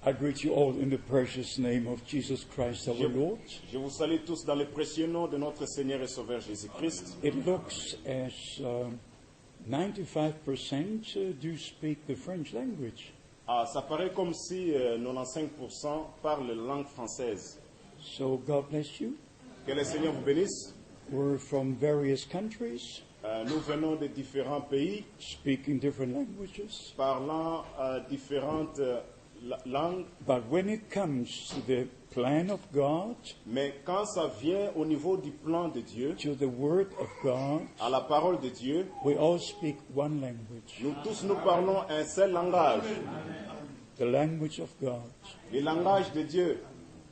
I greet you all in the precious name of Jesus Christ our Lord. Je vous salue tous dans le précieux nom de notre Seigneur et Sauveur Jésus-Christ. It looks as 95% do speak the French language. Ça paraît comme si 95% parlent la langue française. So God bless you. Que le Seigneur vous bénisse. We're from various countries, Nous venons de différents pays, speaking different languages. parlant différentes langues. But when it comes to the plan of God, Mais quand ça vient au niveau du plan de Dieu, to the Word of God, à la parole de Dieu, we all speak one language, nous tous nous parlons un seul langage, the language of God. le langage de Dieu.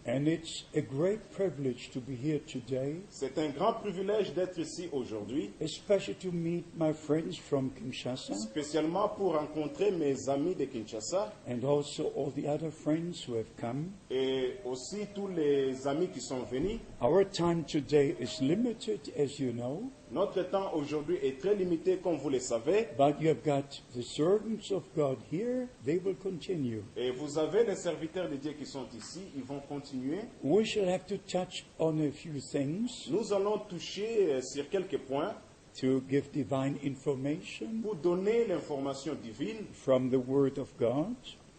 And it's a great privilege to be here today, C'est un grand privilège d'être ici aujourd'hui, especially to meet my friends from Kinshasa spécialement pour rencontrer mes amis de Kinshasa and also all the other friends who have come. et aussi tous les amis qui sont venus. Our time today is limited, as you know, Notre temps aujourd'hui est très limité, comme vous le savez, but you have got the servants of God here. They will continue. et vous avez les serviteurs de Dieu qui sont ici, ils vont continuer. We shall have to touch on a few things Nous allons toucher sur quelques points to give divine information pour donner l'information divine from the Word of God.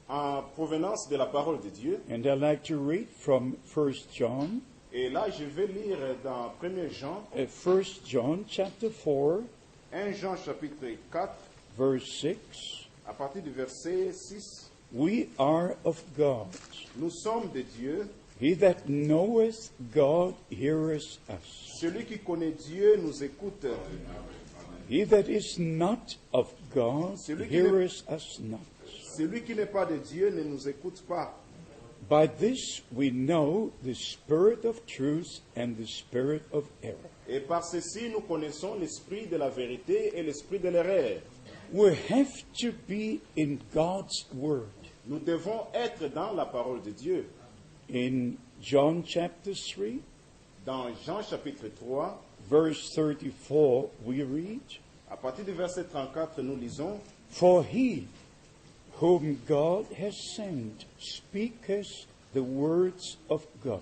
en provenance de la parole de Dieu. And I'd like to read from 1 John, Et là, je vais lire dans 1 Jean, 1 John chapter 4, 1 Jean chapitre 4, verse 6. à partir du verset 6. We are of God. Nous sommes de Dieu. He that knoweth God heareth us. Celui qui connaît Dieu nous écoute. He that is not of God heareth us not. Celui qui n'est pas de Dieu ne nous écoute pas. By this we know the spirit of truth and the spirit of error. Et par ceci, nous connaissons l'esprit de la vérité et l'esprit de l'erreur. We have to be in God's Word. Nous devons être dans la parole de Dieu. In John chapter 3, Dans Jean chapitre 3, verse 34, we read, à partir du verset 34, nous lisons: For he whom God has sent speaketh the words of God.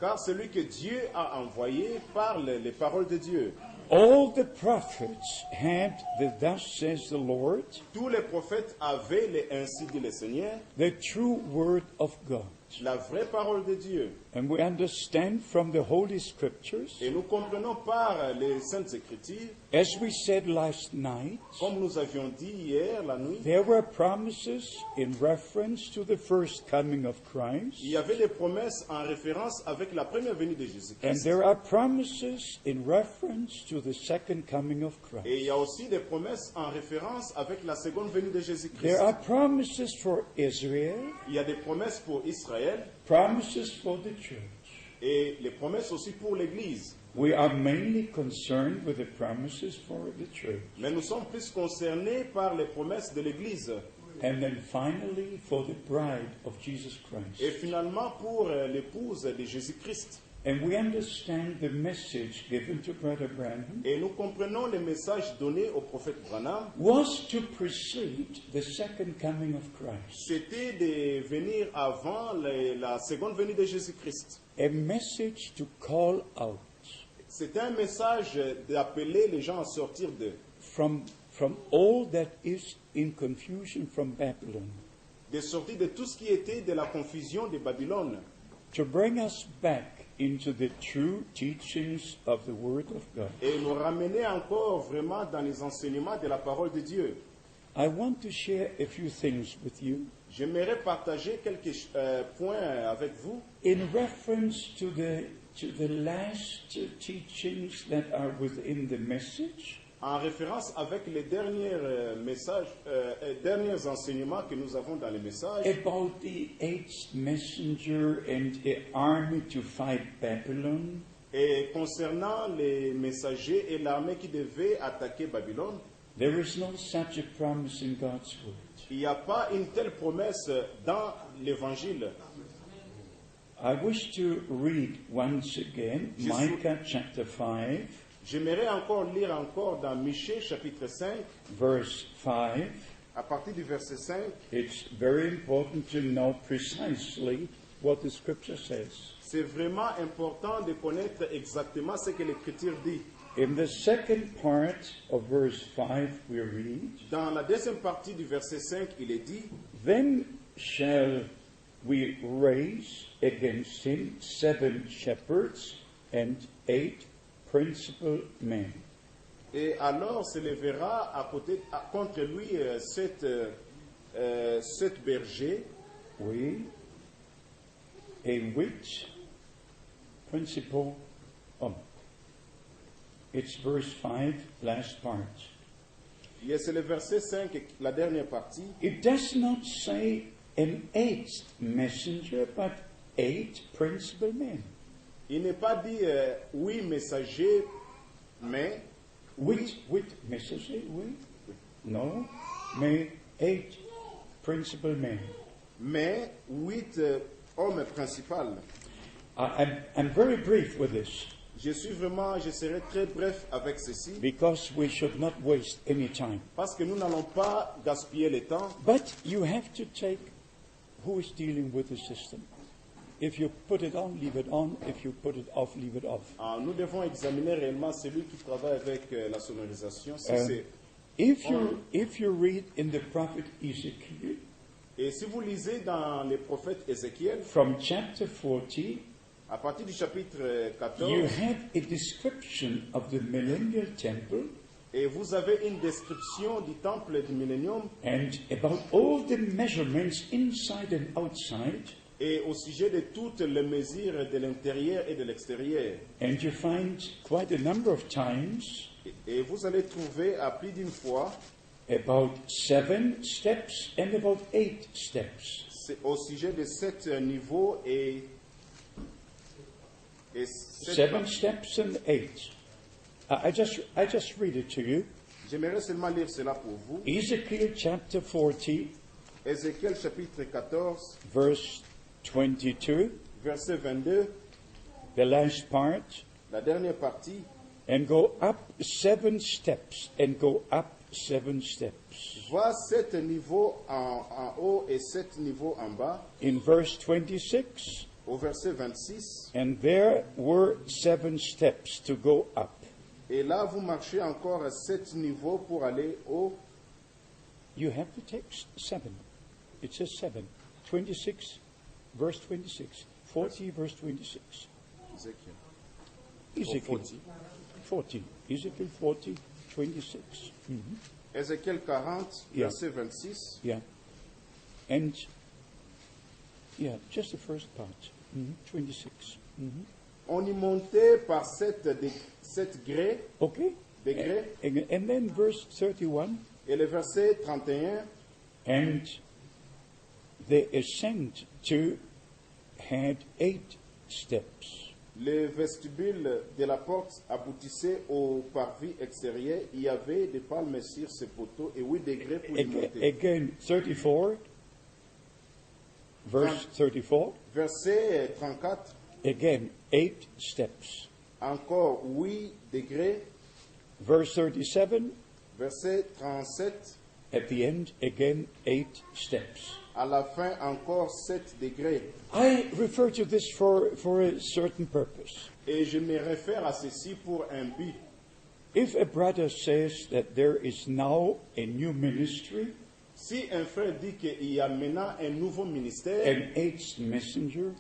Car celui que Dieu a envoyé parle les paroles de Dieu. All the prophets had the thus says the Lord, Tous les prophètes avaient les ainsi dit le Seigneur, the true word of God. la vraie parole de Dieu. And we understand from the Holy Scriptures, Et nous comprenons par les Saintes Écritures, as we said last night, comme nous avions dit hier la nuit, there were promises in reference to the first coming of Christ, il y avait des promesses en référence avec la première venue de and Jésus-Christ. there are promises in reference to the second coming of Christ. Et il y a aussi des promesses en référence avec la seconde venue de Jésus-Christ. There are promises for Israel, Il y a des promesses pour Israël promises for the church. et les promesses aussi pour l'Église. We are mainly concerned with the promises for the church. Mais nous sommes plus concernés par les promesses de l'Église. And then finally for the bride of Jesus Et Christ. finalement pour l'épouse de Jésus-Christ. And we understand the message given to Brother Branham Et nous comprenons le message donné au prophète Branham. was to precede the second coming of Christ. C'était de venir avant la seconde venue de Jésus-Christ. A message to call out C'était un message d'appeler les gens à sortir from all that is in confusion from Babylon, de sortir de tout ce qui était de la confusion de Babylone, to bring us back into the true teachings of the Word of God. et nous ramener encore vraiment dans les enseignements de la parole de Dieu. I want to share a few things with you J'aimerais partager quelques points avec vous in reference to the last teachings that are within the message, en référence avec les derniers messages, derniers enseignements que nous avons dans les messages about the eighth messenger and the army to fight Babylon, et concernant les messagers et l'armée qui devait attaquer Babylone. There is no such a promise in God's Word. Il n'y a pas une telle promesse dans l'Évangile. I wish to read once again Micah chapter 5, J'aimerais encore lire encore dans Michée chapitre 5, verse 5. À partir du verset 5, it's very important to know precisely what the scripture says. c'est vraiment important de connaître exactement ce que l'Écriture dit. In the second part of verse 5, we read, Dans la deuxième partie du verset 5, il est dit, Then shall we raise against him 7 shepherds and 8 principal men. et alors s'élèvera contre lui sept bergers, We, a which principal, it's verse 5, last part. et c'est le verset 5, la dernière partie. It does not say an 8th messenger, but 8 principal men. Il n'est pas dit 8 messagers, mais Which messenger? We? No, may 8 principal men. 8 hommes principaux. I'm very brief with this Je serai très bref avec ceci, because we should not waste any time. parce que nous n'allons pas gaspiller le temps. But you have to take who is dealing with the system. If you put it on, leave it on. If you put it off, leave it off. Nous devons examiner réellement celui qui travaille avec la sonorisation. Si c'est- If you read in the prophet Ezekiel Et si vous lisez dans les prophètes Ézéchiel, from chapter 40, à partir du chapitre you 14, have a description of the millennial temple et vous avez une description du temple du millénium, and about all the measurements inside and outside. et au sujet de toutes les mesures de l'intérieur et de l'extérieur. And you find quite a number of times Et vous allez trouver à plus d'une fois, about 7 steps and about 8 steps. c'est au sujet de 7 niveaux et 7 steps and 8. I just read it to you. J'aimerais seulement lire cela pour vous. Ezekiel chapter 40, Ézéchiel chapitre 14, verse 22, verset 22, the last part, la dernière partie. and go up 7 steps, and go up 7 steps. Vois 7 niveaux en haut et 7 niveaux en bas. In verse 26, Au verset 26, and there were 7 steps to go up. et là vous marchez encore 7 niveaux pour aller haut. You have to take 7. It says 7. 26, verse 26. 40, verse 26. Ézéchiel. Ezekiel 40. 40. Ezekiel 40, 26. Ézéchiel 40, Yeah. verset 26. Yeah. And, yeah, just the first part. 26. On y montait par 7 grès, Okay? degrés. And then verse 31. Et le verset 31, And the ascent to had 8 steps. le vestibule de la porte aboutissait au parvis extérieur. Il y avait des palmes sur ces poteaux et 8 degrés pour y monter. Again, 34. Verse 34. Verset 34, Again, 8 steps. encore 8 degrés. Verse 37. Verset 37, At the end, again, 8 steps. à la fin encore 7 degrés. I refer to this for a certain purpose. Et je me réfère à ceci pour un but. If a brother says that there is now a new ministry, Si un frère dit qu'il y a maintenant un nouveau ministère, an 8th messenger,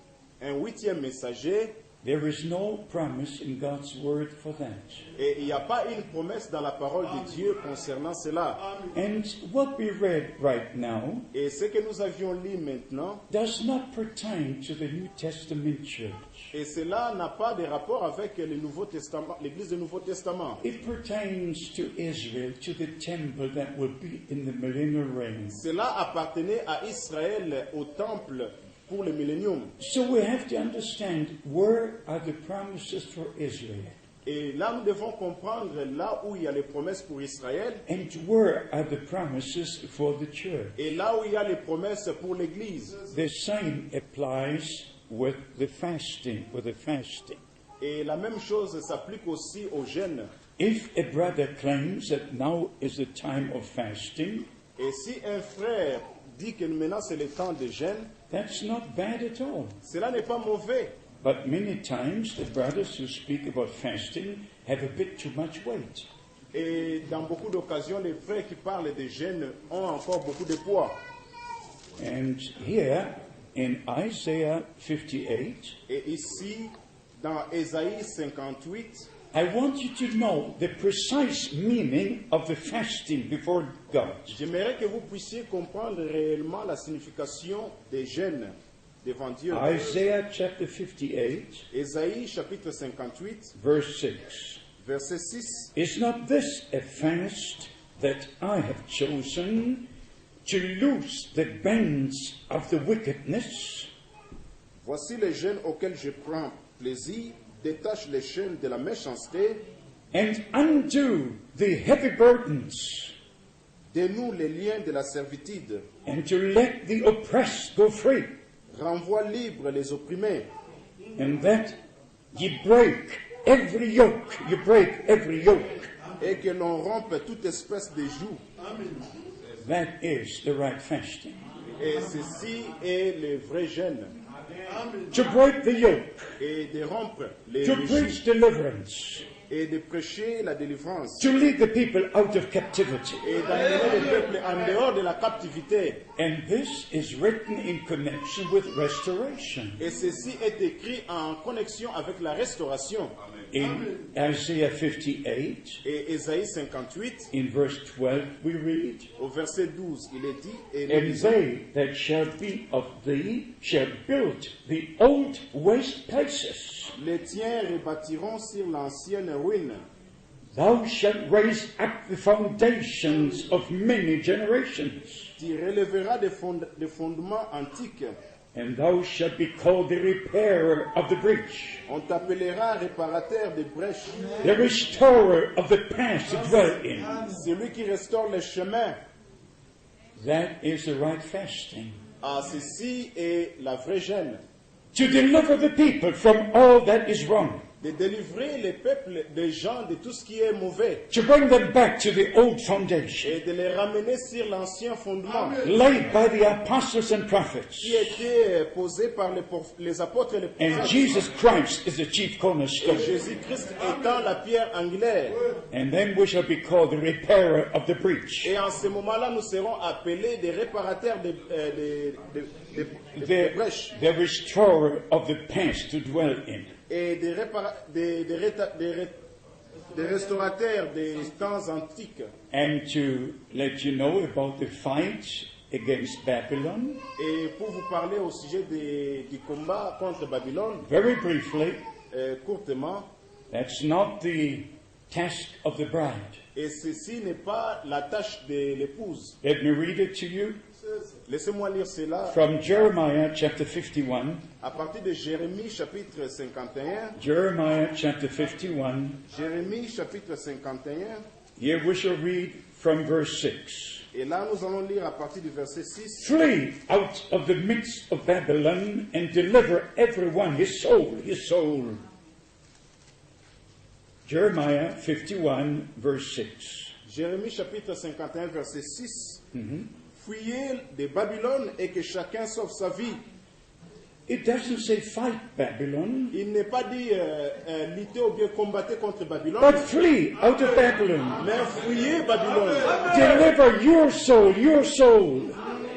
un 8e messager, there is no promise in God's word for that. et il n'y a pas une promesse dans la parole de Dieu concernant cela. And what we read right now Et ce que nous avions lu maintenant, does not pertain to the New Testament church. et cela n'a pas de rapport avec le Nouveau Testament, l'Église du Nouveau Testament. It pertains to Israel, to the temple that will be in the millennial reign. Cela appartenait à Israël, au temple pour le millénium. So we have to understand, where are the promises for Israel? Et là, nous devons comprendre là où il y a les promesses pour Israël And where are the promises for the church? et là où il y a les promesses pour l'Église. The same applies with the fasting, Et la même chose s'applique aussi aux jeunes. If a brother claims that now is the time of fasting, Et si un frère dit que maintenant c'est le temps de jeûne, that's not bad at all. cela n'est pas mauvais. But many times the brothers who speak about fasting have a bit too much weight. Et dans beaucoup d'occasions, les frères qui parlent de jeûne ont encore beaucoup de poids. And here in Isaiah 58, Et ici, dans Ésaïe 58, I want you to know the precise meaning of the fasting before God. j'aimerais que vous puissiez comprendre réellement la signification des jeûnes devant Dieu. Isaiah chapter 58, Ésaïe chapitre 58, verse 6. verset 6. Is not this a fast that I have chosen to loose the bands of the wickedness, Voici les jeûnes auxquels je prends plaisir, détache les chaînes de la méchanceté, and undo the heavy burdens, dénoue les liens de la servitude, and to let the oppressed go free, renvoie libre les opprimés, and that ye break every yoke, you break every yoke. et que l'on rompe toute espèce de joug. That is the right fasting. Et ceci est le vrai jeûne. To break the yoke, Et de rompre les to jougs, preach deliverance, et de prêcher la délivrance, to lead the people out of captivity. et d'amener le peuple en dehors de la captivité. And this is written in connection with restoration. Et ceci est écrit en connexion avec la restauration. In Isaiah 58, Et Ésaïe 58, in verse 12, we read, au verset 12, il est dit, et nous And lisons, they that shall be of thee shall build the old waste places. les tiens rebâtiront sur l'ancienne ruine. Thou shalt raise up the foundations of many generations, Tu relèveras des fondements antiques. and thou shalt be called the repairer of the breach, On t'appellera réparateur des brèches, the restorer of the past to dwell in. celui qui restaure les chemins. That is the right fasting. Ah, ceci est la vraie gêne. To deliver the people from all that is wrong. De délivrer les peuples des gens de tout ce qui est mauvais. To bring them back to the old foundation, Et de les ramener sur l'ancien fondement laid by the apostles and prophets. qui était posé par les apôtres et les And prophètes. Jesus Christ is the chief Et cornerstone. Jésus-Christ étant la pierre angulaire. And then we shall be called the repairer of the breach. Et en ce moment-là, nous serons appelés des réparateurs des The, brèches the restorer of the past to dwell in. et des restaurateurs des temps antiques. And to let you know about the fight against Babylon, Et pour vous parler au sujet du combat contre Babylone, very briefly, courtement, that's not the task of the bride. et ceci n'est pas la tâche de l'épouse. Let me read it to you Laissez-moi lire cela from Jeremiah chapter 51. à partir de Jérémie chapitre 51. Jeremiah chapter 51. Jérémie chapitre 51. Here we shall read from verse 6. Et là, nous allons lire à partir du verset 6. Flee out of the midst of Babylon and deliver everyone his soul, his soul. Jeremiah 51, verse 6. Jérémie chapitre 51, verset 6. Fuyez de Babylone et que chacun sauve sa vie. It doesn't say fight Babylon, Il n'est pas dit lutter ou bien combattre contre Babylone, but flee out of Babylon. mais fuyez Babylone Deliver your soul,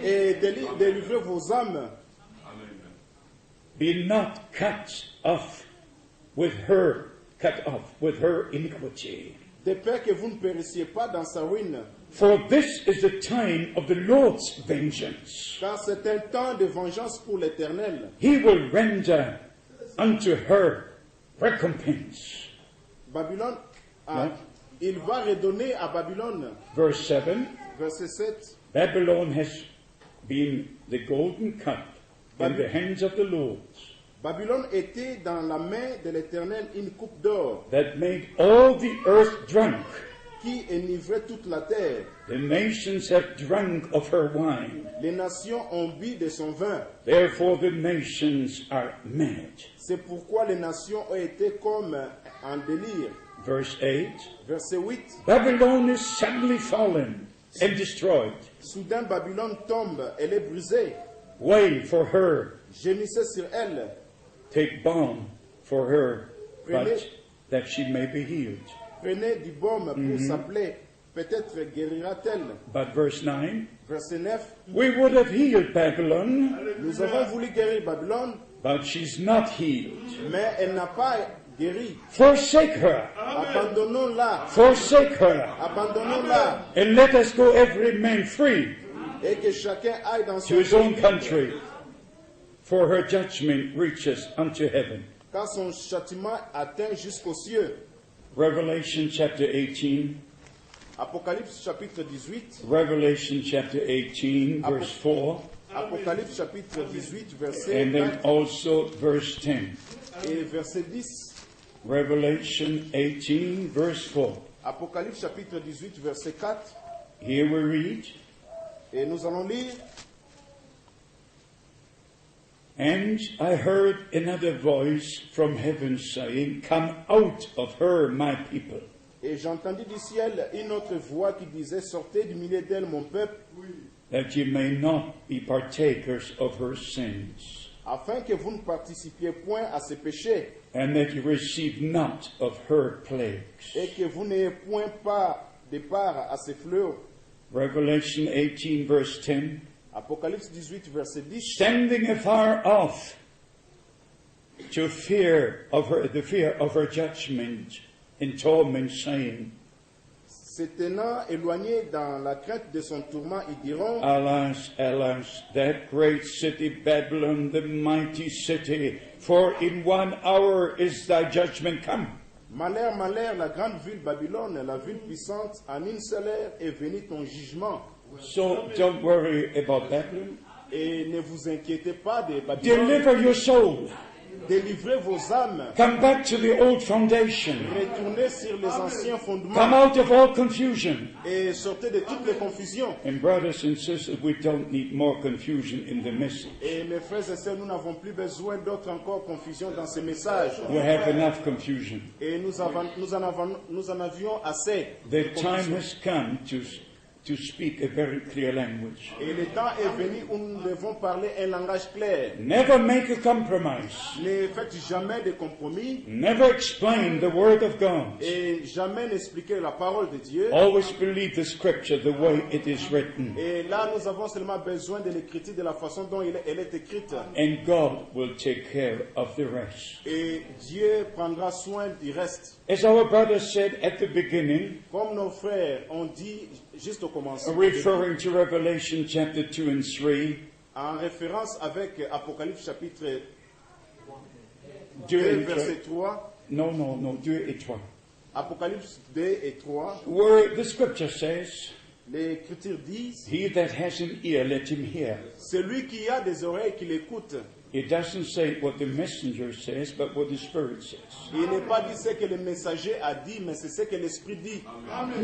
et délivrez vos âmes. Be not cut off with her iniquity. De peur que vous ne périssiez pas dans sa ruine. For this is the time of the Lord's vengeance. Car c'est un temps de vengeance pour l'Éternel. He will render unto her recompense. Babylone, Yeah. il va redonner à Babylone. Verse 7, Verset 7. Babylon has been the golden cup in the hands of the Lord, Babylone était dans la main de l'Éternel une coupe d'or that made all the earth drunk. qui enivrait toute la terre. The nations have drunk of her wine. Les nations ont bu de son vin. Therefore the nations are mad. C'est pourquoi les nations ont été comme en délire. Verse 8, Verset 8. Babylon is suddenly fallen. and destroyed. Soudain, Babylone tombe, elle est brisée. Wail for her, Gémissez sur elle. take balm for her, but that she may be healed. Prenez du baume pour sa plaie. Peut-être guérira-t-elle. But verse 9, Verset 9. we would have healed Babylon, Nous avons voulu guérir Babylone, but she's not healed. mais elle n'a pas guéri. Forsake her, Abandonnons-la. forsake her, Abandonnons-la. and let us go every man free Et que chacun aille dans to son his own pays, country, for her judgment reaches unto heaven. car son châtiment atteint jusqu'aux cieux. Revelation chapter 18, Apocalypse chapitre 18. Revelation chapter 18, verse 4, Apocalypse chapitre 18, verset and then 4 also verse 10. et verset 10. Revelation 18, verse 4. Apocalypse chapitre 18, verset 4. Here we read, Et nous allons lire. and I heard another voice from heaven saying, come out of her, my people, Et j'entendis du ciel une autre voix qui disait, sortez du milieu d'elle, mon peuple, that ye may not be partakers of her sins, afin que vous ne participiez point à ses péchés, and that ye receive not of her plagues. et que vous n'ayez point pas de part à ses fléaux. Revelation 18, verse 10. Apocalypse 18, verset 10. Standing afar off to fear of her, the fear of her judgment and torment, saying, Se tenant éloignés dans la crainte de son tourment, ils diront, alas, alas, that great city Babylon, the mighty city, for in 1 hour is thy judgment come. malheur, malheur, la grande ville Babylone, la ville puissante, en une seule heure est venu ton jugement. So don't worry about Babylon. Et ne vous inquiétez pas de Babylone. Deliver your soul. Délivrez vos âmes. Come back to the old foundation. Retournez sur les anciens Come fondements out of all confusion. et sortez de toutes les confusions. And brothers and sisters, we don't need more confusion in the message. Et mes frères et sœurs, nous n'avons plus besoin d'autre encore confusion dans ces messages. We have enough confusion. Et nous en avions assez. de The time confusion. has come to speak a very clear language. Et le temps est venu où nous devons parler un langage clair. Never make a compromise. Ne faites jamais de compromis Never explain the Word of God. et jamais n'expliquer la parole de Dieu. Always believe the Scripture the way it is written. Et là, nous avons seulement besoin de l'écriture de la façon dont elle est écrite. And God will take care of the rest. Et Dieu prendra soin du reste. As our brother said at the beginning, Comme nos frères ont dit juste au commencement, referring to Revelation chapter 2 and 3, en référence avec Apocalypse chapitre 2 2, and 3. verset 3, No, 2 et 3. Apocalypse 2 et 3, Where the Scripture says, l'Écriture dit, he that has an ear, let him hear. celui qui a des oreilles qui l'écoute. It doesn't say what the messenger says, but what the Spirit says. Il n'est pas dit ce que le messager a dit, mais c'est ce que l'Esprit dit.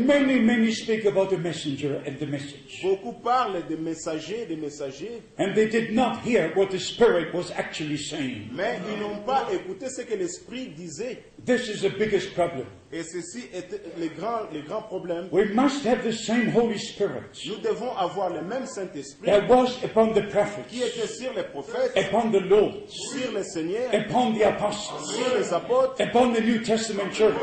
Many speak about the messenger and the message. Beaucoup parlent des messagers, And they did not hear what the Spirit was actually saying. mais ils n'ont pas écouté ce que l'Esprit disait. This is the biggest problem. Et ceci est le grand problème. We must have the same Holy Spirit Nous devons avoir le même Saint-Esprit that was upon the prophets, qui était sur les prophètes, upon the Lords, sur les seigneurs, upon the apostles, sur les apôtres, upon the New Testament church.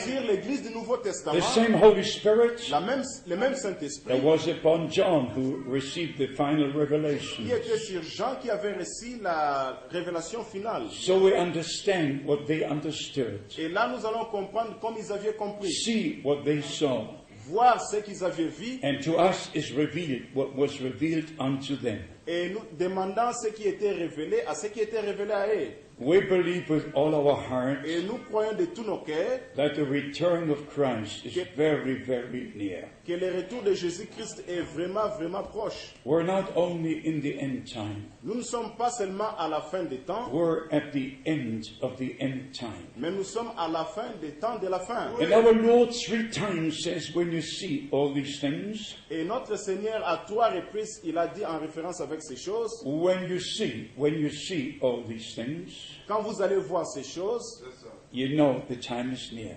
sur l'Église du Nouveau The Testament. same Holy Spirit Le même that Saint-Esprit was upon John, who received the final qui revelation. était sur Jean qui avait reçu la révélation finale. So we understand what they understood, Et là, nous allons comprendre comme ils avaient compris, see what they saw, voir ce qu'ils avaient vu and to us is revealed what was revealed unto them. et nous demandant ce qui était révélé à ce qui était révélé à eux. We believe with all our hearts Et nous croyons de tous nos cœurs that the return of Christ is very, very near. que le retour de Jésus-Christ est vraiment, vraiment proche. We're not only in the end time, Nous ne sommes pas seulement à la fin des temps, we're at the end of the end time. mais nous sommes à la fin des temps de la fin. And our Lord 3 times says, when you see all these things, Et notre Seigneur, à 3 reprises, il a dit en référence avec ces choses, when you see all these things, quand vous allez voir ces choses, you know the time is near.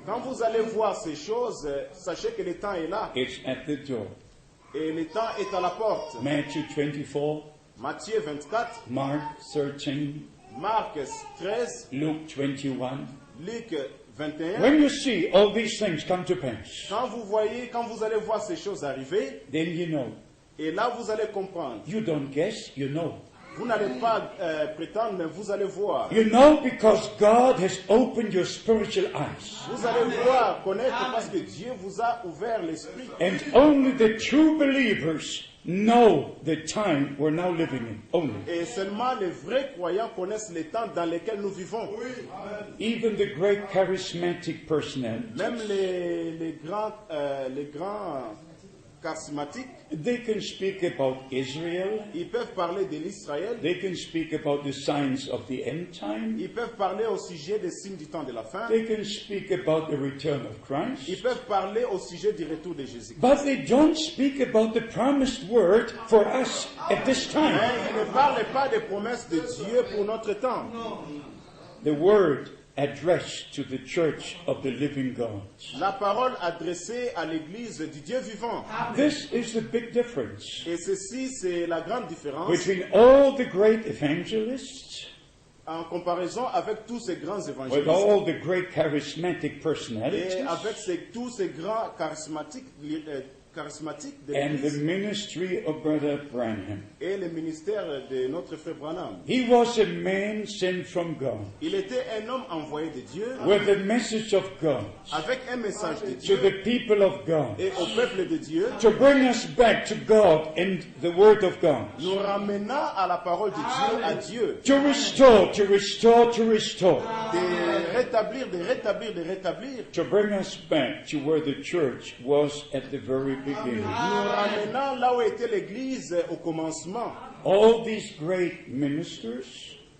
quand vous allez voir ces choses, sachez que le temps est là. It's at the door. Et le temps est à la porte. Matthew 24, Matthieu 24, Mark 13, Marc 13, Luke 21. Luc 21. When you see all these things come to pass, Quand vous allez voir ces choses arriver, then you know. et là vous allez comprendre. You don't guess, you know. Vous n'allez pas prétendre, mais vous allez voir. You know because God has opened your spiritual eyes. Vous allez voir, connaître, parce que Dieu vous a ouvert l'esprit. And only the true believers know the time we're now living in. Only. Et seulement les vrais croyants connaissent les temps dans lesquels nous vivons. Even the great charismatic personalities, Même les grands charismatiques, they can speak about Israel. ils peuvent parler de l'Israël. They can speak about the signs of the end time. Ils peuvent parler au sujet des signes du temps de la fin. They can speak about the return of Ils Christ. peuvent parler au sujet du retour de Jésus. But they don't speak about the promised word for us at this Mais time. ils ne parlent pas des promesses de Dieu pour notre temps. The word addressed to the church of the living God. La parole adressée à l'Église du Dieu vivant. This is the big difference Et ceci, c'est la grande différence between all the great evangelists, en comparaison avec tous ces grands with évangélistes all the great charismatic et personalities, avec tous ces grands charismatiques de and the l'Église ministry of Brother Branham. et le ministère de notre frère Branham. He was a man sent from God Il était un homme envoyé de Dieu with the message of God avec un message de to Dieu the people of God, et au peuple de Dieu, to bring us back to God and the Word of God, nous ramenant à la parole de Dieu, à Dieu, to restore, to restore, to restore, de rétablir, de rétablir, de rétablir, to bring us back to where the church was at the very beginning. nous ramenant là où était l'Église au commencement. All these great ministers,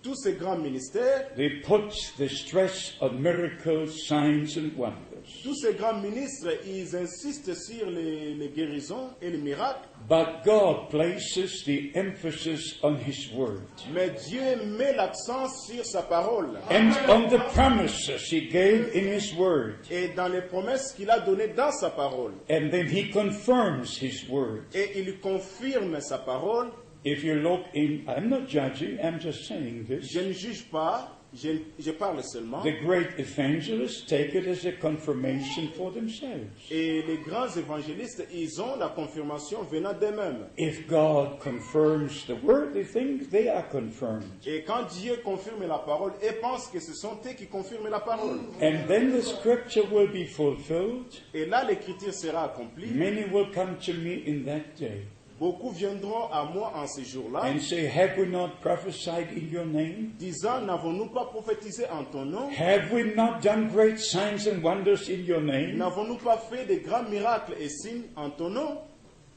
Tous ces grands ministères, they put the stress on miracles, signs, and wonders. tous ces grands ministres, ils insistent sur les guérisons et les miracles, But God places the emphasis on His Word mais Dieu met l'accent sur sa parole and on the promises He gave in His Word. et dans les promesses qu'il a données dans sa parole. And then He confirms His Word. Et il confirme sa parole. If you look in, I'm not judging, I'm just saying this. Je ne juge pas, je parle seulement. The great evangelists take it as a confirmation for themselves. Et les grands évangélistes, ils ont la confirmation venant d'eux-mêmes. If God confirms the Word, they think they are confirmed. Et quand Dieu confirme la parole, ils pensent que ce sont eux qui confirment la parole. And then the scripture will be fulfilled. Et là, l'écriture sera accomplie. Many will come to me in that day Beaucoup viendront à moi en ces jours-là, and say, have we not prophesied in your name? disant, n'avons-nous pas prophétisé en ton nom? Have we not done great signs and wonders in your name? N'avons-nous pas fait de grands miracles et signes en ton nom?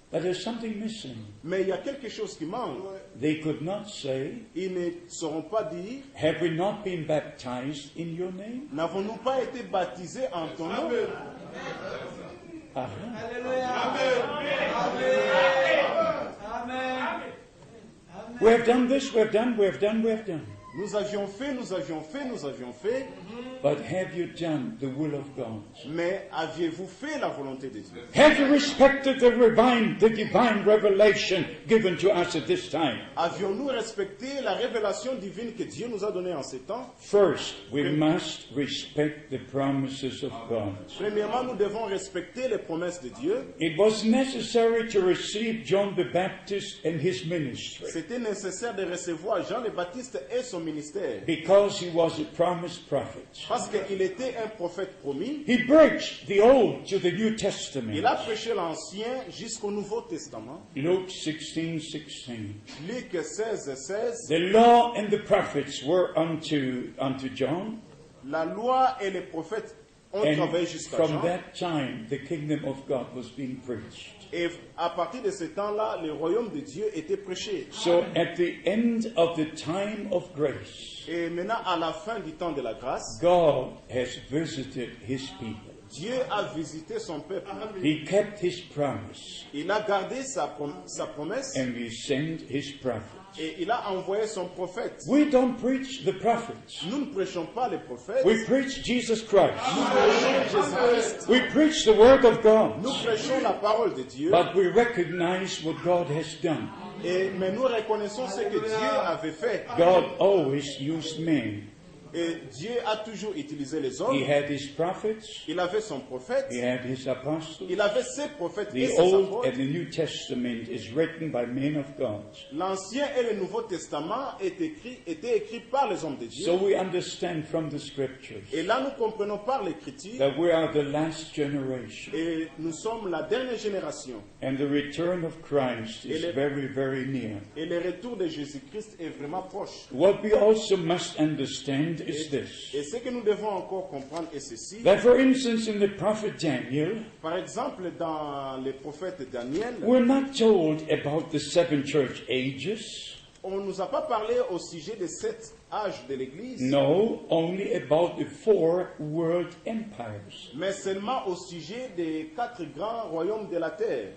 But there's something missing. Mais il y a quelque chose qui manque. They could not say, Ils ne sauront pas dire, have we not been baptized in your name? n'avons-nous pas été baptisés en ton nom? Aha. We have done this, we have done. Nous avions fait. But have you done the will of God? Mais aviez-vous fait la volonté de Dieu? Have you respected the divine revelation given to us at this time? Avions-nous respecté la révélation divine que Dieu nous a donnée en ces temps? First, we must respect the promises of God. Premièrement, nous devons respecter les promesses de Dieu. It was necessary to receive John the Baptist and his ministry C'était nécessaire de recevoir Jean le Baptiste et son ministère. because he was a promised prophet. Parce qu'il était un prophète promis. He preached the Old to the New Il Testament. a prêché l'Ancien jusqu'au Nouveau Testament. Luke 16:16. Luc 16:16. The law and the prophets were unto John, La loi et les prophètes ont travaillé and jusqu'à from Jean. that time the kingdom of God was being preached. Et à partir de ce temps-là, le royaume de Dieu était prêché. So at the end of the time of grace, Et maintenant, à la fin du temps de la grâce, God has visited his people. Dieu a visité son peuple. He kept his promise, Il a gardé sa promesse and he sent his prophets. Et il a envoyé son prophète. We don't preach the prophets. Nous ne prêchons pas les prophètes. We preach Jesus Christ. Nous prêchons Jésus-Christ. We preach the Word of God. Nous prêchons la parole de Dieu. But we recognize what God has done. Mais nous reconnaissons ce que Dieu avait fait. God always used men. Et Dieu a toujours utilisé les He hommes. had his prophets. Il avait son prophète. He had his apostles. Il avait ses prophètes et The ses Old apôtres. and the New Testament is written by men of God. L'Ancien et le Nouveau Testament étaient écrits par les hommes de Dieu. So we understand from the scriptures Et là, nous comprenons par l'Écriture. that we are the last generation. Et nous sommes la dernière génération. And the return of Christ is Et le- very, very near. Et le retour de Jésus-Christ est vraiment proche. What we also must understand is this. Et ce que nous devons encore comprendre est ceci. That for instance in the prophet Daniel, Par exemple, dans le prophète Daniel, we're not told about the 7 church ages. on ne nous a pas parlé au sujet des 7 âges de l'Église, No, only about the 4 world empires. mais seulement au sujet des 4 grands royaumes de la terre.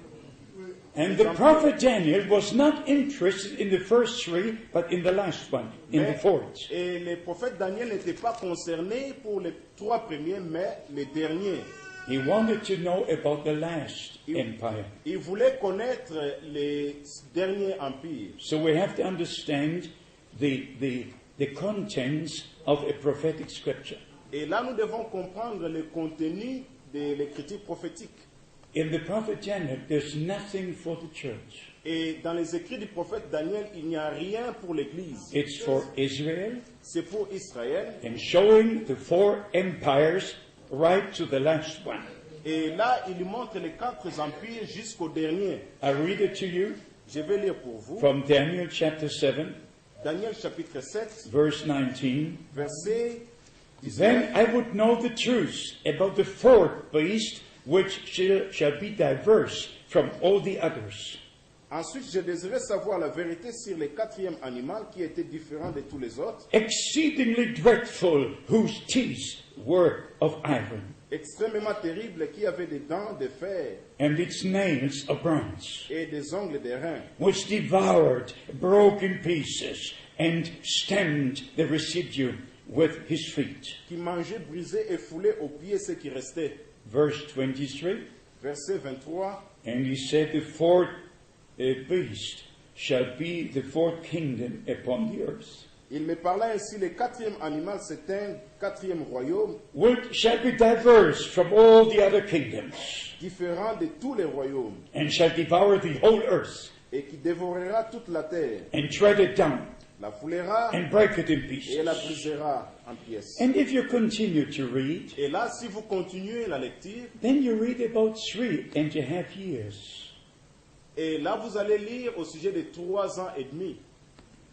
And the prophet Daniel was not interested in the first 3, but in the last one, in the 4th. Et le prophète Daniel n'était pas concerné pour les 3 premiers, mais les derniers. He wanted to know about the last empire. Il voulait connaître les derniers empires. So we have to understand the contents of a prophetic scripture. Et là, nous devons comprendre le contenu de l'écriture prophétique. In the prophet Daniel, there's nothing for the church. Et dans les écrits du prophète Daniel, il n'y a rien pour l'Église. It's for Israel C'est pour Israël. and showing the 4 empires right to the last one. Et là, il montre les 4 empires jusqu'au dernier. I read it to you Je vais lire pour vous. from Daniel chapter 7, Daniel chapitre 7, verse 19. verset Then 19. I would know the truth about the 4th beast, which shall be diverse from all the others. Ensuite, je désirais savoir la vérité sur le 4e animal qui était différent de tous les autres, Exceedingly dreadful, whose teeth were of iron, extrêmement terrible, qui avait des dents de fer and its nails of bronze, et des ongles d'airain, which devoured, broke in pieces, and stamped the residue with his feet. qui mangeait, brisait et foulait aux pieds ce qui restait. Verse 23, Verset 23. and he said, the 4th beast shall be the 4th kingdom upon the earth, Il me parla ainsi, le 4e animal, c'est un 4e royaume, which shall be diverse from all the other kingdoms, différent de tous les royaumes, and shall devour the whole earth, et qui dévorera toute la terre, and tread it down, la foulera and break it in et la pieces. brisera en pièces. And if you continue to read, Et là, si vous continuez la lecture, then you read about 3.5 years. et là, vous allez lire au sujet de 3 ans et demi,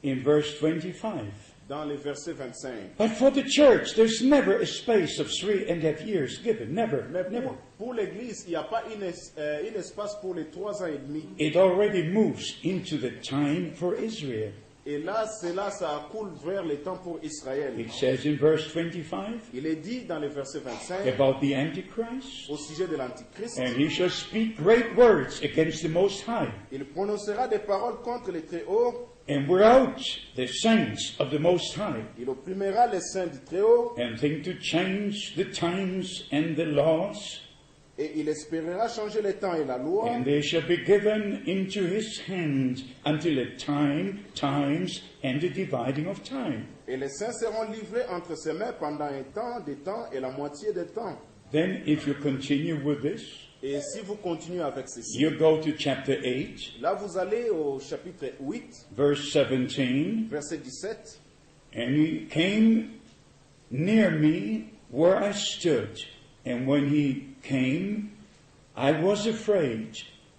In verse 25. dans le verset 25. But for the church, there's never a space of 3.5 years given. Never, Mais never. pour l'Église, il n'y a pas un espace pour les 3 ans et demi. It already moves into the time for Israel. Et là, ça coule vers le temps pour Israël. It says in verse 25 Il est dit dans le verset 25, about the Antichrist, au sujet de l'Antichrist, and he shall speak great words against the Most High, il prononcera des paroles contre les Très-Hauts, and without the saints of the Most High, il opprimera les saints du Très-Haut, and think to change the times and the laws, et il espérera changer les temps et la loi, and they shall be given into his hand until the times, and the dividing of time. et les saints seront livrés entre ses mains pendant un temps, des temps et la moitié des temps. Then, if you continue with this, Et si vous continuez avec ceci, you go to chapter 8, là vous allez au chapitre 8, verse 17, verset 17. and he came near me where I stood, and when he came, I was afraid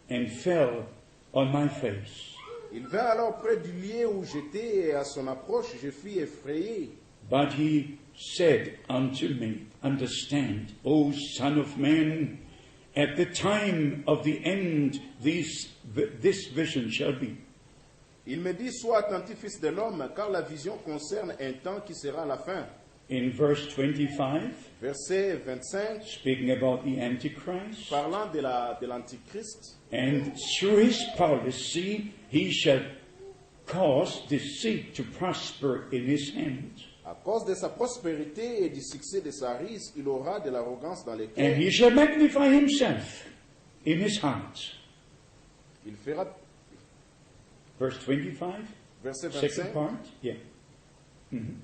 and fell on my face. Il vint alors près du lieu où j'étais, et à son approche, je fus effrayé. But he said unto me, Understand, O Son of Man, at the time of the end this vision shall be. Il me dit, sois attentif, fils de l'homme, car la vision concerne un temps qui sera la fin. In verse 25, Verset 25, speaking about the Antichrist, parlant de l'Antichrist, and through his policy he shall caused this seed to prosper in his hand. À cause de sa prospérité et du succès de sa riche, il aura de l'arrogance dans les And cœurs. he shall magnify himself in his heart. Il fera, Verse 25, verset second 25, part. Yeah. Mhm.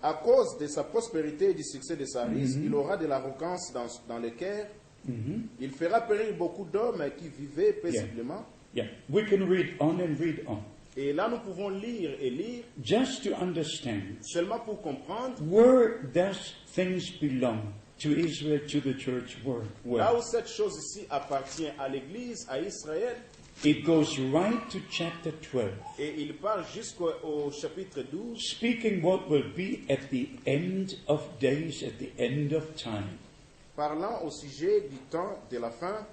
à cause de sa prospérité et du succès de sa riche, il aura de l'arrogance dans le cœur. Il fera périr beaucoup d'hommes qui vivaient paisiblement. Yeah. We can read on and read on. Et là, nous pouvons lire et lire, Just to understand, seulement pour comprendre, where does things belong to Israel, to the church world? là Well, où cette chose ici appartient à l'Église, à Israël, it goes right to chapter 12, et il part jusqu'au chapitre 12, speaking what will be at the end of days, at the end of time. parlant au sujet du temps de la fin.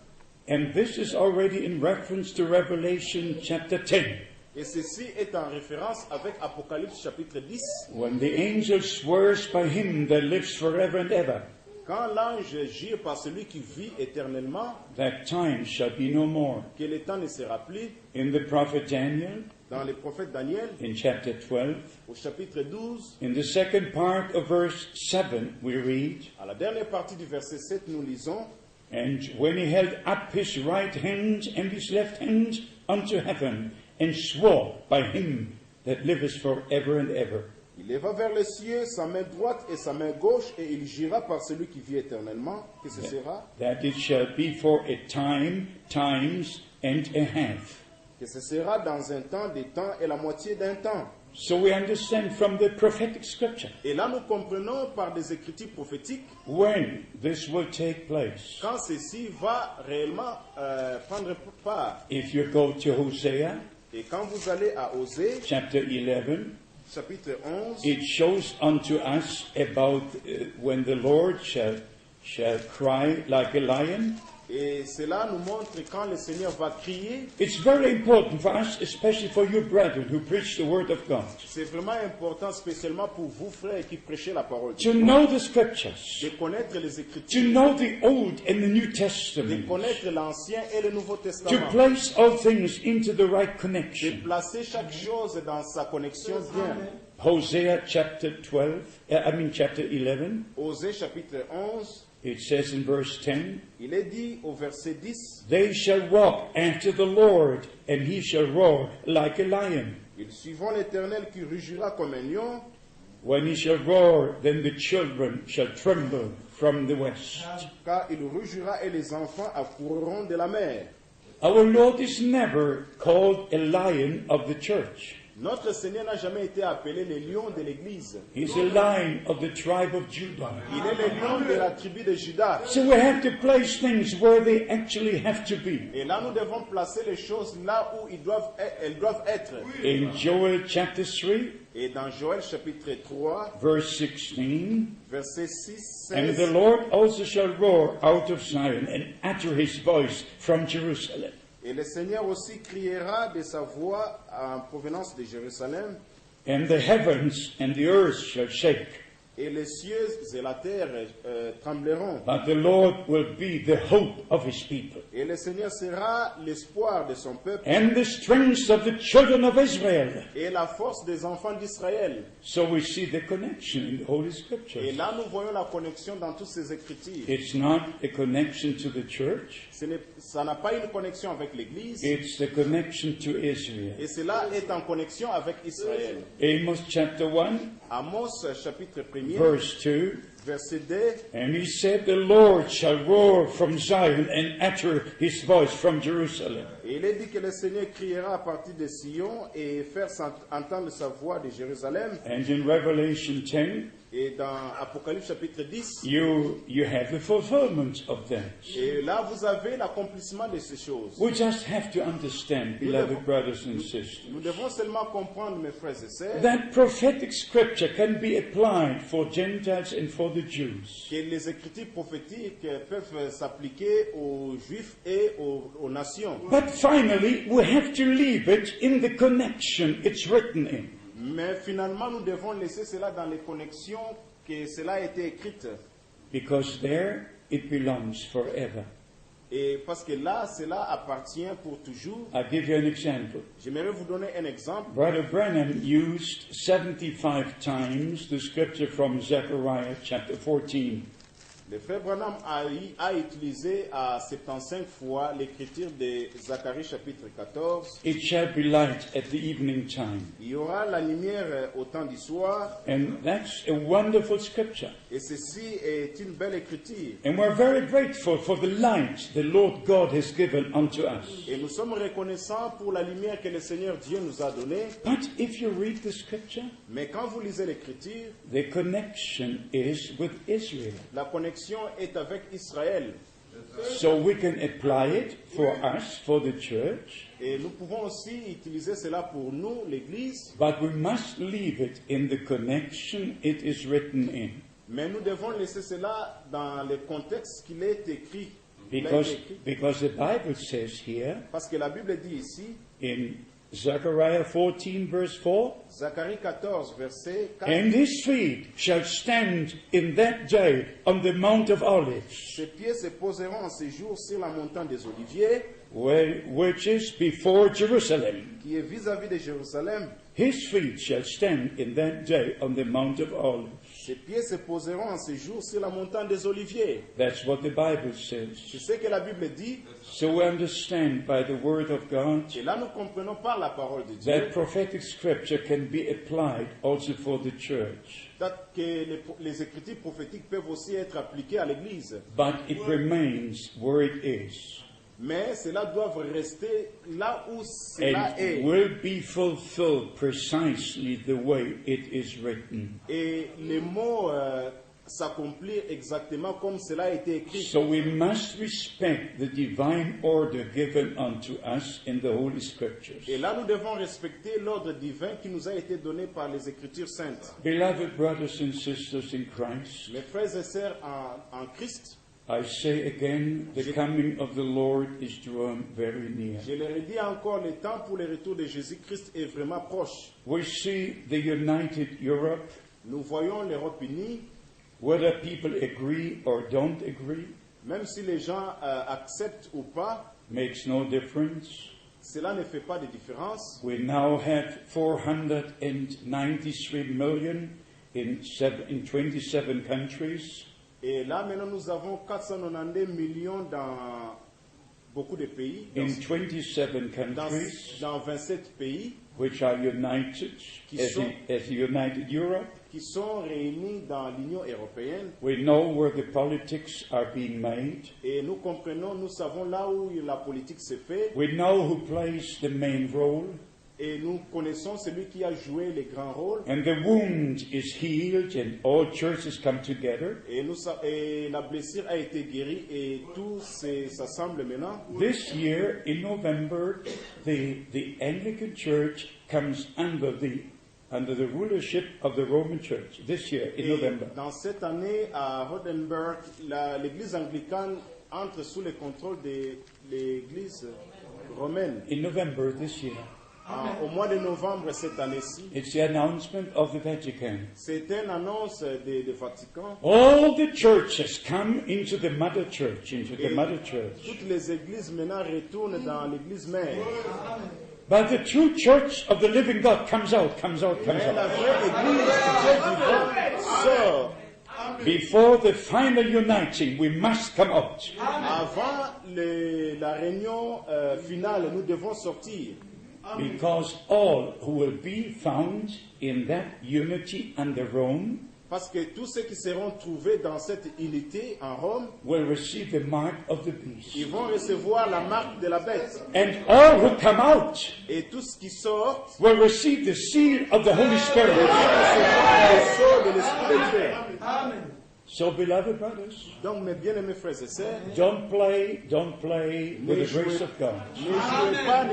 And this is already in reference to Revelation chapter 10, Et ceci est en référence avec Apocalypse chapitre 10, when the angel swears by him that lives forever and ever, quand l'ange jure par celui qui vit éternellement, that time shall be no more. que le temps ne sera plus. In the prophet Daniel, Dans le prophète Daniel, in chapter 12, au chapitre 12, in the second part of verse 7, we read, à la dernière partie du verset 7, nous lisons, And when he held up his right hand and his left hand unto heaven, and swore by him that liveth forever and ever. il leva vers les cieux sa main droite et sa main gauche, et il jura par celui qui vit éternellement, que ce sera, That it shall be for a time, times, and a half. que ce sera dans un temps, des temps et la moitié d'un temps. So we understand from the prophetic scripture Et là, nous comprenons par des écritures prophétiques when this will take place. quand ceci va réellement prendre part. If you go to Hosea Et quand vous allez à Osée, chapter 11, chapitre 11, it shows unto us about when the Lord shall cry like a lion. et cela nous montre quand le Seigneur va crier. It's very important for us, especially for you brethren who preach the word of God, C'est vraiment important, spécialement pour vous, frères, qui prêchez la parole de to Dieu, know the scriptures, de connaître les to Écritures, know the Old and the New de Testament, connaître l'Ancien et le Nouveau to Testament, place all things into the right de connection. placer chaque chose dans sa connexion bien. Hosea chapter 11, chapter 11, Osée chapitre 11, it says in verse 10, il est dit au verset 10, They shall walk after the Lord, and he shall roar like a lion. ils suivront l'Éternel qui rugira comme un lion. When he shall roar, then the children shall tremble from the west. Car il rugira et les enfants accourront de la mer. Our Lord is never called a lion of the church. Notre Seigneur n'a jamais été appelé le lion de l'Église. He's a lion of the tribe of Judah. Il est le lion de la tribu de Judas. So we have to place things where they actually have to be. Et là, nous devons placer les choses là où elles doivent être. In Joel chapter 3, Et dans Joël chapitre 3, verse 16, verset 6, And 16, the Lord also shall roar out of Zion and utter his voice from Jerusalem. et le Seigneur aussi criera de sa voix en provenance de Jérusalem, And the heavens and the earth shall shake. et les cieux et la terre trembleront. But the Lord will be the hope of his people, Et le Seigneur sera l'espoir de son peuple and the strength of the children of Israel. et la force des enfants d'Israël. So we see the connection in the Holy Et Scriptures. là, nous voyons la connexion dans toutes ces écritures. It's not a connection to the church, Ça n'a pas une connexion avec l'Église, it's the connection to Israel. et cela est en connexion avec Israël. Amos chapter 1, Amos chapitre 1er, verse 2, verset 2, And he said, The Lord shall roar from Zion and utter his voice from Jerusalem. et il est dit que le Seigneur criera à partir de Sion et faire entendre sa voix de Jérusalem. And in Revelation 10, Et dans Apocalypse chapitre 10, you have the fulfillment of that. et là vous avez l'accomplissement de ces choses. We just have to understand, beloved brothers and sisters, Nous devons seulement comprendre, mes frères et sœurs, that prophetic scripture can be applied for Gentiles and for the Jews. que les écritures prophétiques peuvent s'appliquer aux Juifs et aux nations. But finally, we have to leave it in the connection it's written in. Mais finalement, nous devons laisser cela dans les connexions que cela a été écrite. Because there it belongs forever. Et parce que là, cela appartient pour toujours. I'll give you an example. J'aimerais vous donner un exemple. Brother Branham used 75 times the scripture from Zechariah chapter 14. Le frère Branham a utilisé à 75 fois l'écriture de Zacharie chapitre 14. It shall be light at the evening time. Il y aura la lumière au temps du soir. And that's a wonderful scripture. Et ceci est une belle écriture. And we're very grateful for the light the Lord God has given unto us. Et nous sommes reconnaissants pour la lumière que le Seigneur Dieu nous a donnée. But if you read the scripture, Mais quand vous lisez l'écriture, the connection is with Israel. la connexion est avec Israël. So we can apply it for us, for the church, Et nous pouvons aussi utiliser cela pour nous, l'Église. but we must leave it in the connection it is written in. Mais nous devons laisser cela dans le contexte qu'il est écrit. Il a été écrit. Because the Bible says here Parce que la Bible dit ici, in Zechariah 14 verse 4, Zacharie 14, verset 4, and his feet shall stand in that day on the Mount of Olives, ses pieds se poseront en ce jour sur la montagne des Oliviers, which is before Jerusalem. qui est vis-à-vis de Jérusalem. His feet shall stand in that day on the Mount of Olives. Ses pieds se poseront en ce jour sur la montagne des Oliviers. That's what the Bible says. C'est ce que la Bible dit. So we understand by the Word of God Et là, nous comprenons par la parole de Dieu that prophetic scripture can be applied also for the church. que les écritures prophétiques peuvent aussi être appliquées à l'Église. But it remains where it is. Mais cela doit rester là où cela And est. will be fulfilled precisely the way it is written. Et les mots s'accomplir exactement comme cela a été écrit. So we must respect the divine order given unto us in the Holy Scriptures. Et là, nous devons respecter l'ordre divin qui nous a été donné par les Écritures saintes. Beloved brothers and sisters in Christ, Mes frères et sœurs en Christ, I say again, the coming of the Lord is drawn very near. je le redis encore, le temps pour le retour de Jésus-Christ est vraiment proche. We see the united Europe, Nous voyons l'Europe unie, whether people agree or don't agree, même si les gens acceptent ou pas, makes no difference. cela ne fait pas de différence. We now have 493 million in 27 countries. Et là, maintenant, nous avons 492 millions dans beaucoup de pays, In 27 dans countries, 27 pays, which are united as the United Europe. qui sont réunis dans l'Union européenne. We know where the politics are being made. Et nous comprenons, nous savons là où la politique se fait. We know who plays the main role. Et nous connaissons celui qui a joué le grand rôle. And the wound is healed and all churches come together. Et la blessure a été guérie et tout s'assemble maintenant. This year, in November, the Anglican Church comes under the rulership of the Roman Church. This year, in Et November. dans cette année, à Rodenburg, l'église anglicane entre sous le contrôle de l'église romaine. In November this year. Au mois de novembre cette année-ci, It's the announcement of the Vatican. c'est une annonce du Vatican. All the churches come into the mother church, into the mother church. Toutes les églises maintenant retournent dans l'église mère. But the true church of the living God comes out, comes out, comes Mais la out. vraie église du Dieu vivant sort. Before the final uniting, we must come out. Avant la réunion finale, nous devons sortir. Because all who will be found in that unity under Rome Parce que tous ceux qui seront trouvés dans cette unité en Rome, will receive the mark of the beast. ils vont recevoir la marque de la bête. And all who come out Et tous qui sortent will receive the seal of the Holy Spirit. recevront le sceau de l'Esprit de Dieu. So, beloved brothers, Donc, mes bien-aimés frères et sœurs, don't play with the grace of God.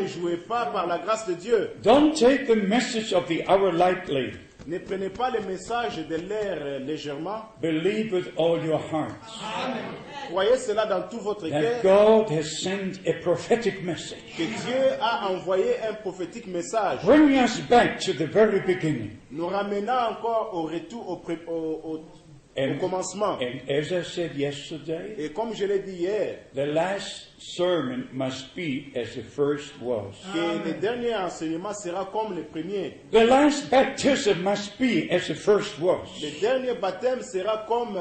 ne jouez pas par la grâce de Dieu. Don't take the message of the hour lightly. Ne prenez pas le message de l'air légèrement. Believe with all your hearts Croyez cela dans tout votre that cœur, God has sent a prophetic message, que Dieu a envoyé un prophétique message, bringing us back to the very beginning. nous ramenant encore au retour au commencement. And as I said yesterday, Et comme je l'ai dit hier, the last sermon must be as the first was. que le dernier enseignement sera comme le premier. The last baptism must be as the first was. Le dernier baptême sera comme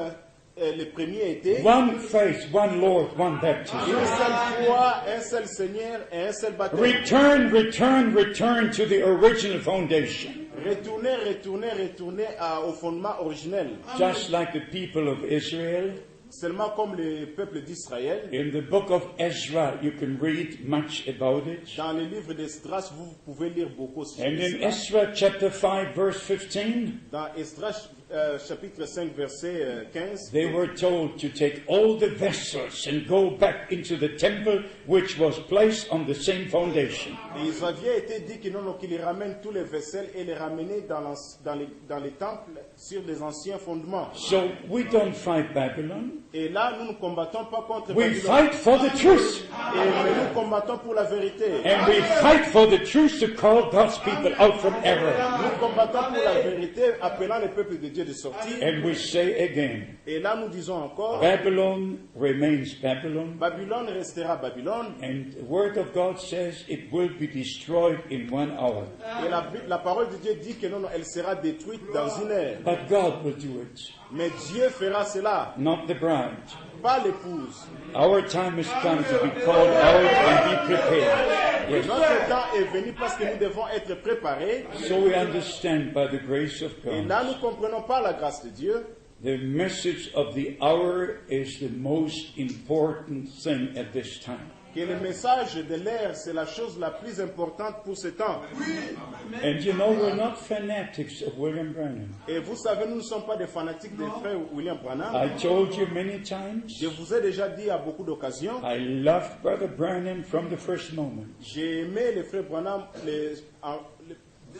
le premier était. One faith, one Lord, one baptism. Une seule foi, un seul Seigneur et un seul baptême. Return to the original foundation. Retourner au fondement originel. Just like the people of Israel. Seulement comme le peuple d'Israël. In the book of Ezra, you can read much about it. Dans le livre d'Esdras, vous pouvez lire beaucoup sur And in Ezra chapter 5, verse 15, dans Esdras chapitre 5, verset 15, they were told to take all the vessels and go back into the temple which was placed on the same foundation. Et ils avaient été dit qu'ils ramènent tous les vaisselles et les ramener dans les temples sur les anciens fondements. So we don't fight Babylon. Et là, nous ne combattons pas contre We Babylone. fight for the truth. Mais nous combattons pour la vérité. And we fight for the truth to call God's people out from error. Nous combattons pour la vérité, appelant le peuple de Dieu de sortir. And we say again, Et là, nous disons encore, Babylon remains Babylon. Babylone restera Babylone. And the word of God says it will be destroyed in 1 hour. Et la parole de Dieu dit que non, elle sera détruite dans une heure. But God will do it, Mais Dieu fera cela, not the bride. pas l'épouse. Our time has come to be called out and be prepared. Yes. Notre temps est venu parce que nous devons être préparés. So we understand by the grace of Et là, God, nous comprenons par la grâce de Dieu. the message of the hour is the most important thing at this time. Que le message de l'ère, c'est la chose la plus importante pour ce temps. And you know, we're not fanatics of William Branham. Et vous savez, nous ne sommes pas des fanatiques des frères William Branham. I told you many times, Je vous ai déjà dit à beaucoup d'occasions, I loved Brother Branham from the first moment. j'ai aimé les frères Branham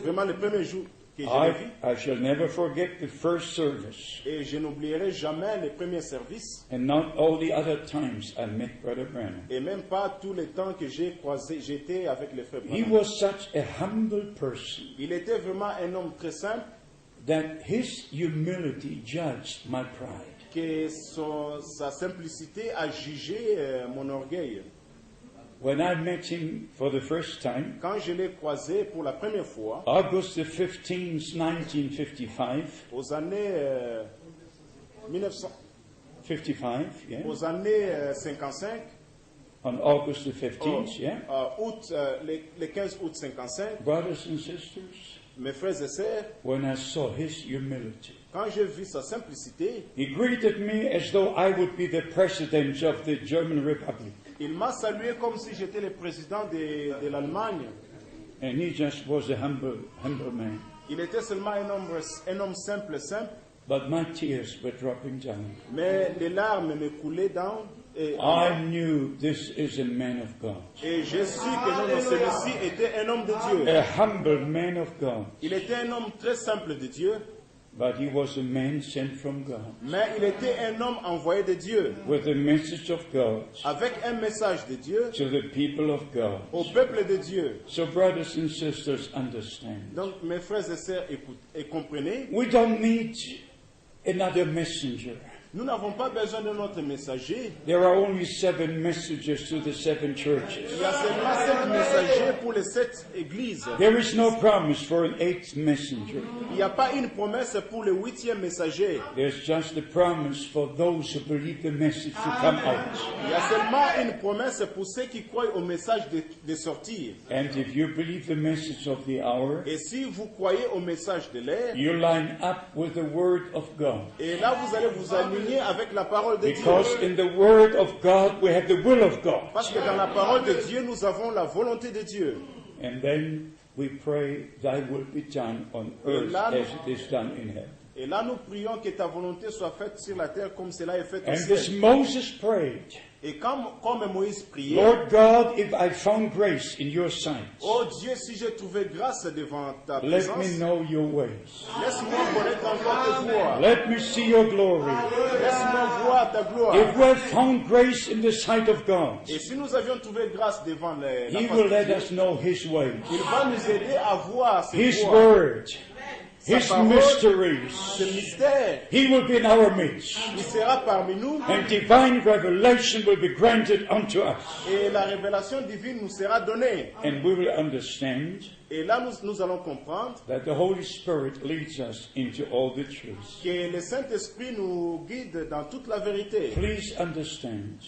vraiment le premier jour que je l'ai vu. I shall never forget the first service, Et je n'oublierai jamais les premiers services. and not all the other times I met Brother Branham. Et même pas tous les temps que j'étais avec les frères He Branham. was such a humble person Il était vraiment un homme très simple, that his humility judged my pride. que sa simplicité a jugé mon orgueil. When I met him for the first time, Quand je l'ai croisé pour la première fois, August the 15th, 1955, aux années 1900, 55, yeah, aux années 55, on August the 15th, yeah, le 15 août 55, brothers and sisters, mes frères et sœurs, when I saw his humility, quand j'ai vu sa simplicité, he greeted me as though I would be the president of the German Republic. il m'a salué comme si j'étais le président de l'Allemagne. And he just was a humble man. Il était seulement un homme simple, But my tears were dropping down. mais les larmes me coulaient down. I knew this is a man of God. Et je suis que non, celui-ci était un homme de Dieu. A humble man of God. Il était un homme très simple de Dieu, But he was a man sent from God. mais il était un homme envoyé de Dieu, With the message of God avec un message de Dieu to the people of God. au peuple de Dieu. So brothers and sisters, understand. Donc, mes frères et sœurs, écoutez et comprenez, We don't need another messenger. nous n'avons pas besoin de notre messager. There are only 7 messages to the 7 churches. Il y a seulement 7 messagers pour les 7 églises. There is no promise for an 8th messenger. Il n'y a pas une promesse pour le 8e messager. There's just a promise for those who believe the message to come out. Il y a seulement une promesse pour ceux qui croient au message de sortir. And if you believe the message of the hour, Et si vous croyez au message de l'ère, you line up with the Word of God. et là vous allez vous aligner avec la parole de Dieu. Because in the Word of God we have the will of God. Parce que dans la parole de Dieu, nous avons la volonté de Dieu. And then we pray, Thy will be done on earth as it is done in heaven. Et là, nous prions que ta volonté soit faite sur la terre comme cela est fait au And ciel. this Moses prayed, Et comme Moïse priait, Lord God, if I found grace in your sight, oh Dieu, si j'ai trouvé grâce devant ta let présence, me know your ways. laisse-moi connaître encore tes voies. Let me see your glory. Laisse-moi voir ta gloire. If we have found grace in the sight of God, Et si nous avions trouvé grâce devant la He face will de let Dieu, us know His ways, il va nous aider à voir ses His voies, Word, His parole, mysteries. ce mystère, He will be in our midst. il sera parmi nous And divine revelation will be granted unto us. et la révélation divine nous sera donnée. And we will understand Et là, nous allons comprendre that the Holy Spirit leads us into all the truth. que le Saint-Esprit nous guide dans toute la vérité. Please understand,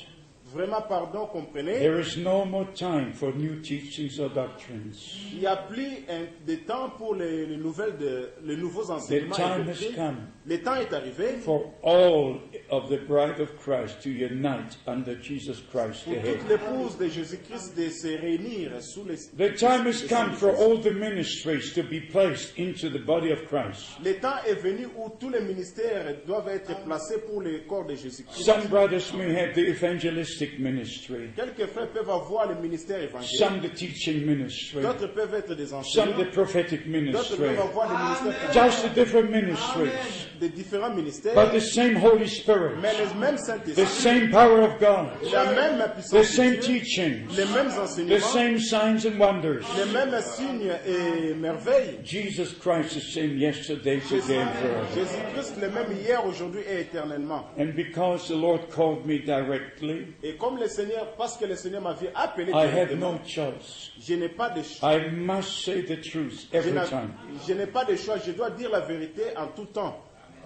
Vraiment, pardon, comprenez, there is no more time for new teachings or doctrines. il n'y a plus de temps pour les nouveaux The enseignements. time et has doctrines. come Le temps est arrivé for all of the bride of Christ to unite under Jesus Christ pour the head. toute l'épouse de Jésus-Christ de se réunir sous les... The time has come for all the ministries to be placed into the body of Christ. Le temps est venu où tous les ministères doivent être placés pour le corps de Jésus-Christ. Some brothers may have the evangelistic ministry, Quelques frères peuvent avoir le ministère évangélique. some the teaching ministry, D'autres peuvent être des some enseignants. the prophetic D'autres ministry, peuvent avoir le ministère just the different ministries, des différents ministères. but the same Holy Spirit, Mais le même the Saint-Esprit, same power of God, la même the puissance de same Dieu, teachings, les mêmes the enseignements, same signs and wonders. les mêmes signes et merveilles. Jesus Christ is the same yesterday, today, and forever. Jésus-Christ le même hier, aujourd'hui et éternellement. And because the Lord called me directly, Et comme le Seigneur, parce que le Seigneur m'avait appelé I have directement, no choice. je n'ai pas de choix. I must say the truth Je every n'ai- time. je n'ai pas de choix. Je dois dire la vérité en tout temps.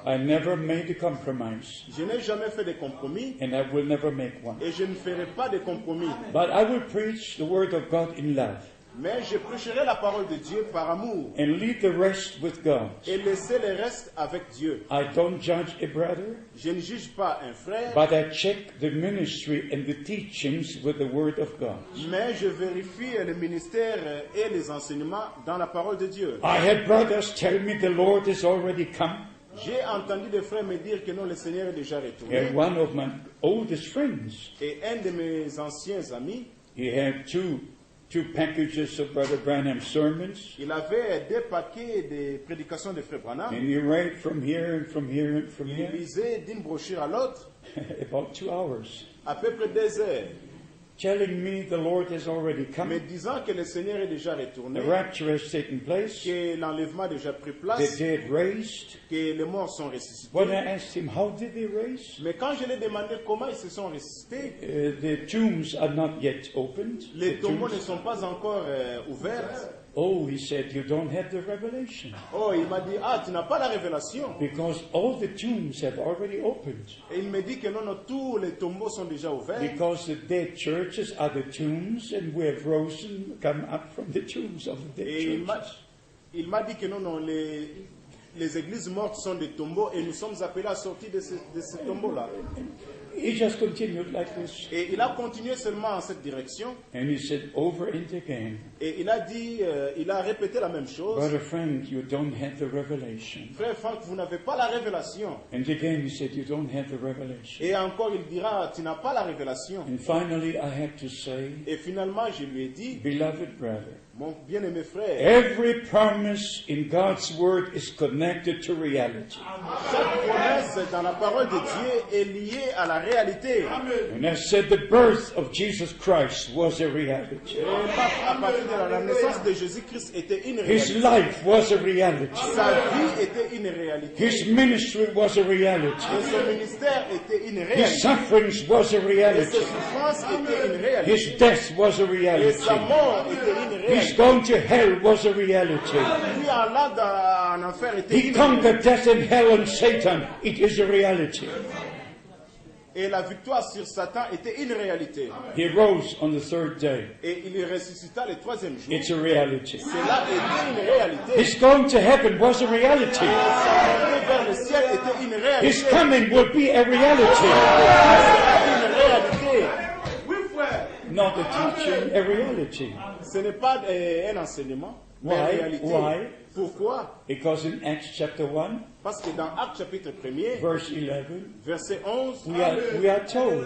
I never made a compromise, Je n'ai jamais fait de compromis and I will never make one. et je ne ferai pas de compromis. But I will preach the word of God in love Mais je prêcherai la parole de Dieu par amour and leave the rest with God. et laisser le reste avec Dieu. I don't judge a brother, Je ne juge pas un frère, but I check the ministry and the teachings with the word of God. mais je vérifie le ministère et les enseignements dans la parole de Dieu. I had brothers tell me the Lord has already come, J'ai entendu des frères me dire que non, le Seigneur est déjà retourné. and one of my oldest friends, Et un de mes anciens amis, he had two packages of Brother Branham's sermons, il avait 2 paquets de prédications de frère Branham. and he read from here and from here and from Il here, lisait d'une brochure à l'autre, about 2 hours, à peu près 2 heures, telling me the Lord has already me come, disant que le Seigneur est déjà retourné, the rapture has taken place, que l'enlèvement a déjà pris the place, dead raised. que les morts sont ressuscités. When I asked him, how did they raise? Mais quand je lui ai demandé comment ils se sont ressuscités, The tombs are not yet opened. les The tombeaux tombs- ne sont pas encore ouverts. Oh, he said, you don't have the revelation. Oh, il m'a dit, ah, tu n'as pas la révélation. Because all the tombs have already opened. Et il me dit que non, non, tous les tombeaux sont déjà ouverts. Because the dead churches are the tombs, and we have risen, come up from the tombs of the dead Et churches. il m'a dit que non, non, les églises mortes sont des tombeaux et nous sommes appelés à sortir de ces tombeaux-là. He just continued like this. Et il a continué seulement en cette direction. And he said over and again, Et il a dit, il a répété la même chose. Brother Frank, you don't have the revelation. Frère Franck, vous n'avez pas la révélation. And again he said, you don't have the revelation. Et encore, il dira, tu n'as pas la révélation. And finally I had to say, Et finalement, je lui ai dit, beloved brother, mon bien-aimé frère, every promise in God's word is connected to reality. chaque promesse dans la parole de Dieu est liée à la réalité. And I said the birth of Jesus Christ was a reality. Et à partir de la naissance de Jésus-Christ était une His réalité. life was a reality. Sa vie était une réalité. His ministry was a reality. Et son ministère était une His réalité. sufferings was a Et reality. ses souffrances étaient une réalité. His death was a Et reality. sa mort était une réalité. His going to hell was a reality. Lui allant en enfer était He une réalité. conquered death and hell and Satan. It is a reality. Et la victoire sur Satan était une réalité. He rose on the third day. Et il ressuscita le 3e jour. It's a reality. Cela était une réalité. His going to heaven was a reality. Sa montée vers le ciel était une réalité. His coming will be a reality. Une réalité. Not a teaching, a reality. Ce n'est pas un enseignement, mais Why? une réalité. Why? Pourquoi? Because in Acts chapter 1, Parce que dans Actes chapitre 1er, verse 11, verset 11, we are told,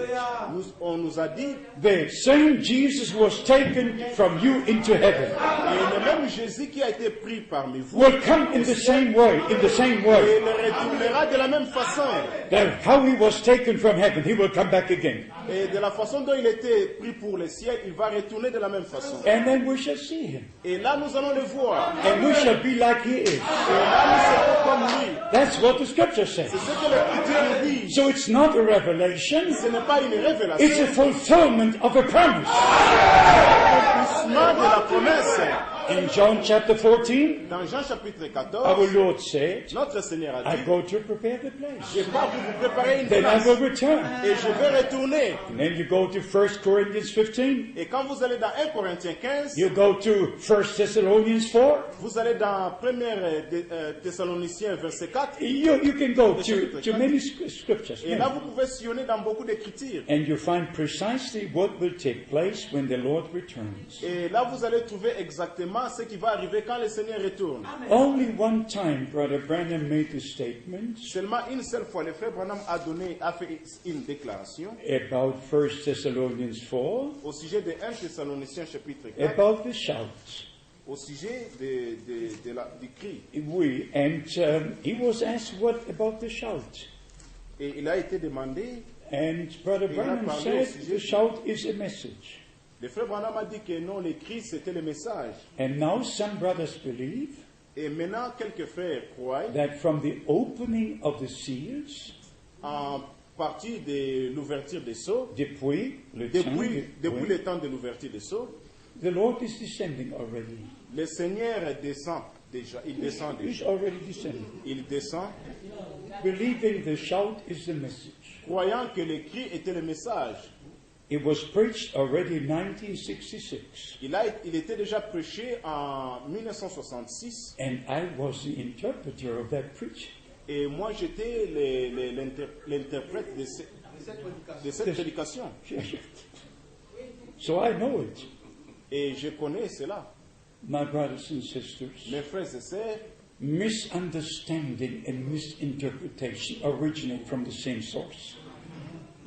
on nous a dit, the same Jesus who was taken from you into heaven et le même Jésus qui a été pris parmi vous, will come in the same way, et le retournera de la même façon. That how he was taken from heaven, he will come back again. Et de la façon dont il était pris pour le ciel, il va retourner de la même façon. And then we shall see him. Et là, nous allons le voir. And we shall be like he is. Et là, nous serons comme lui. That's what the scripture says. C'est ce que l'Écriture dit. So it's not a revelation, Ce n'est pas une révélation. it's a fulfillment of a promise. L'accomplissement de la promesse. In John chapter 14, Dans Jean chapitre our 14, Lord said, notre Seigneur a I dit, go to prepare the place. je pars pour vous préparer une Then I place. will return. Et je vais retourner. And then you go to 1 Corinthians 15. Et quand vous allez dans 1 Corinthiens 15, You go to 1 Thessalonians 4. vous allez dans 1 Thessaloniciens verset 4. You can go to many scriptures. Et là, vous pouvez sillonner dans beaucoup d'écritures. And you find precisely what will take place when the Lord returns. Et là, vous allez trouver exactement ce qui va arriver quand le Seigneur retourne. Only one time Brother Branham made a statement Seulement une seule fois, le frère Branham a fait une déclaration about 1 Thessalonians 4, au sujet de 1 Thessaloniciens chapitre 4, about the shout. au sujet du cri. He was asked what about the shout. Et il a été demandé, And Brother Branham said the shout is a message. le frère Branham a dit que non, le cri c'était le message. And now some brothers believe Et maintenant, quelques frères croient, that from the opening of the seals, en partie de l'ouverture des sceaux, depuis depuis le temps de l'ouverture des sceaux, the Lord is descending already. le Seigneur descend déjà. Il descend He's déjà. already descending. Il descend, Believing the shout is the message. croyant que le cri était le message. It was preached already in 1966. Il était déjà prêché en 1966 And I was the interpreter of that preaching. et moi j'étais l'interprète de cette prédication. So I know it. Et je connais cela. My brothers and sisters, Mes frères et sœurs, misunderstanding and misinterpretation originate from the same source.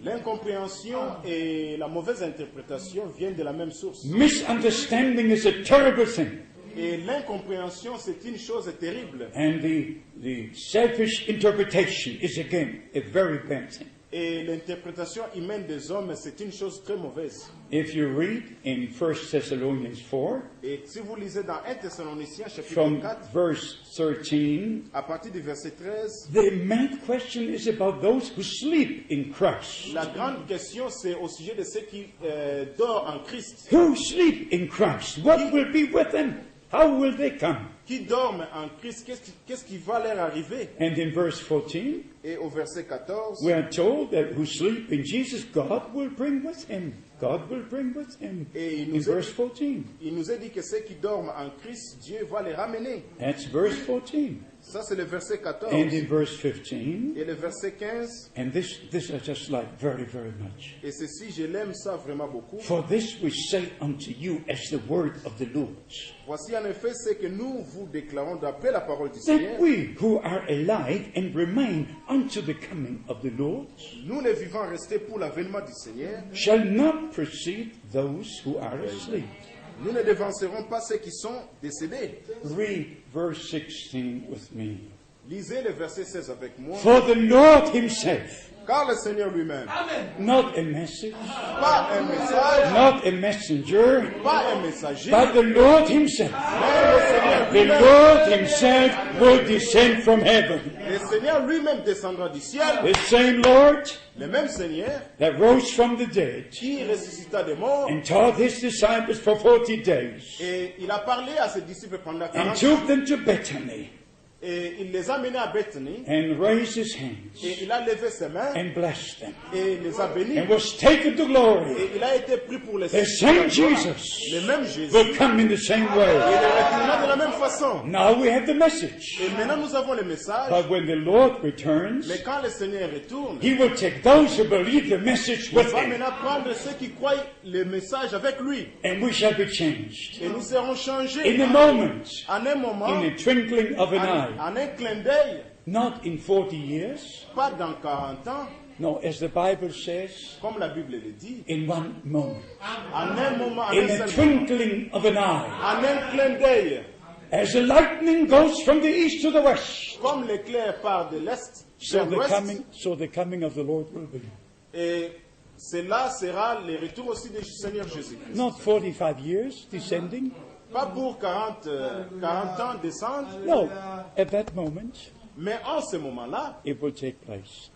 l'incompréhension et la mauvaise interprétation viennent de la même source. Misunderstanding is a terrible thing. Et l'incompréhension, c'est une chose terrible. And the selfish interpretation is again a very bad thing. Et l'interprétation humaine des hommes, c'est une chose très mauvaise. If you read in 1 Thessalonians 4, Et si vous lisez dans 1 Thessaloniciens chapitre from 4, verse 13, à partir du verset 13, the main question is about those who sleep in Christ. la grande question, c'est au sujet de ceux qui dorment en Christ. Who sleep in Christ? What will be with them? How will they come? Qui dorment en Christ, qu'est-ce qui va leur arriver? And in verse 14, Et au verset 14, we are told that who sleep in Jesus, God will bring with him. God will bring with him. Et In verse 14. il nous est dit que ceux qui dorment en Christ, Dieu va les ramener. That's verse 14. Ça, c'est le verset 14. And in verse 15, Et le verset 15, and this I just like very, very much. et ceci, je l'aime ça vraiment beaucoup. For this we say unto you as the word of the Lord, Voici en effet ce que nous vous déclarons d'après la parole du that Seigneur. we who are alive and remain unto the coming of the Lord Nous, les vivants restés pour l'avènement du Seigneur, shall not precede those who are asleep. nous ne devancerons pas ceux qui sont décédés. Read verse 16 with me. Lisez le verset 16 avec moi. For the Lord himself, Car le Seigneur lui-même, not a message, pas un message, not a messenger, pas un messager, but the Lord himself. mais le Seigneur The lui-même. Lord himself will descend from heaven. Le Seigneur lui-même descendra du ciel. The same Lord Le même Seigneur that rose from the dead qui ressuscita des morts. and taught his disciples for 40 days Et il a parlé à ses disciples pendant and 40 took them to Bethany Et il les a menés à Bethany. and raised his Et hands il a levé ses mains. and blessed them Et les a bénis. and was taken to glory. Et il a été pris pour les The same Jesus Le même Jésus. will come in the same Il way. retournera de la même façon. Now we have the message. Et maintenant nous avons le message. But when the Lord returns, Mais quand le Seigneur retourne, he will take those who believe the message il with va him, maintenant prendre ceux qui croient le message avec lui. and we shall be changed Et nous serons changés in a moment, en un moment, in the twinkling of an eye. eye. En un clin d'œil, Not in 40 years. pas dans 40 ans, No, as the Bible says, comme la Bible le dit, in one moment. en un moment, en In un a seul moment, twinkling of an eye. en un clin d'œil, As the lightning goes from the east to the west. comme l'éclair part de l'est So vers the l'ouest, coming of the Lord will be. et cela sera le retour aussi du Seigneur Jésus-Christ. Not 45 years descending. Pas pour 40 ans descendre, No, at that moment mais en ce moment-là, it will take place.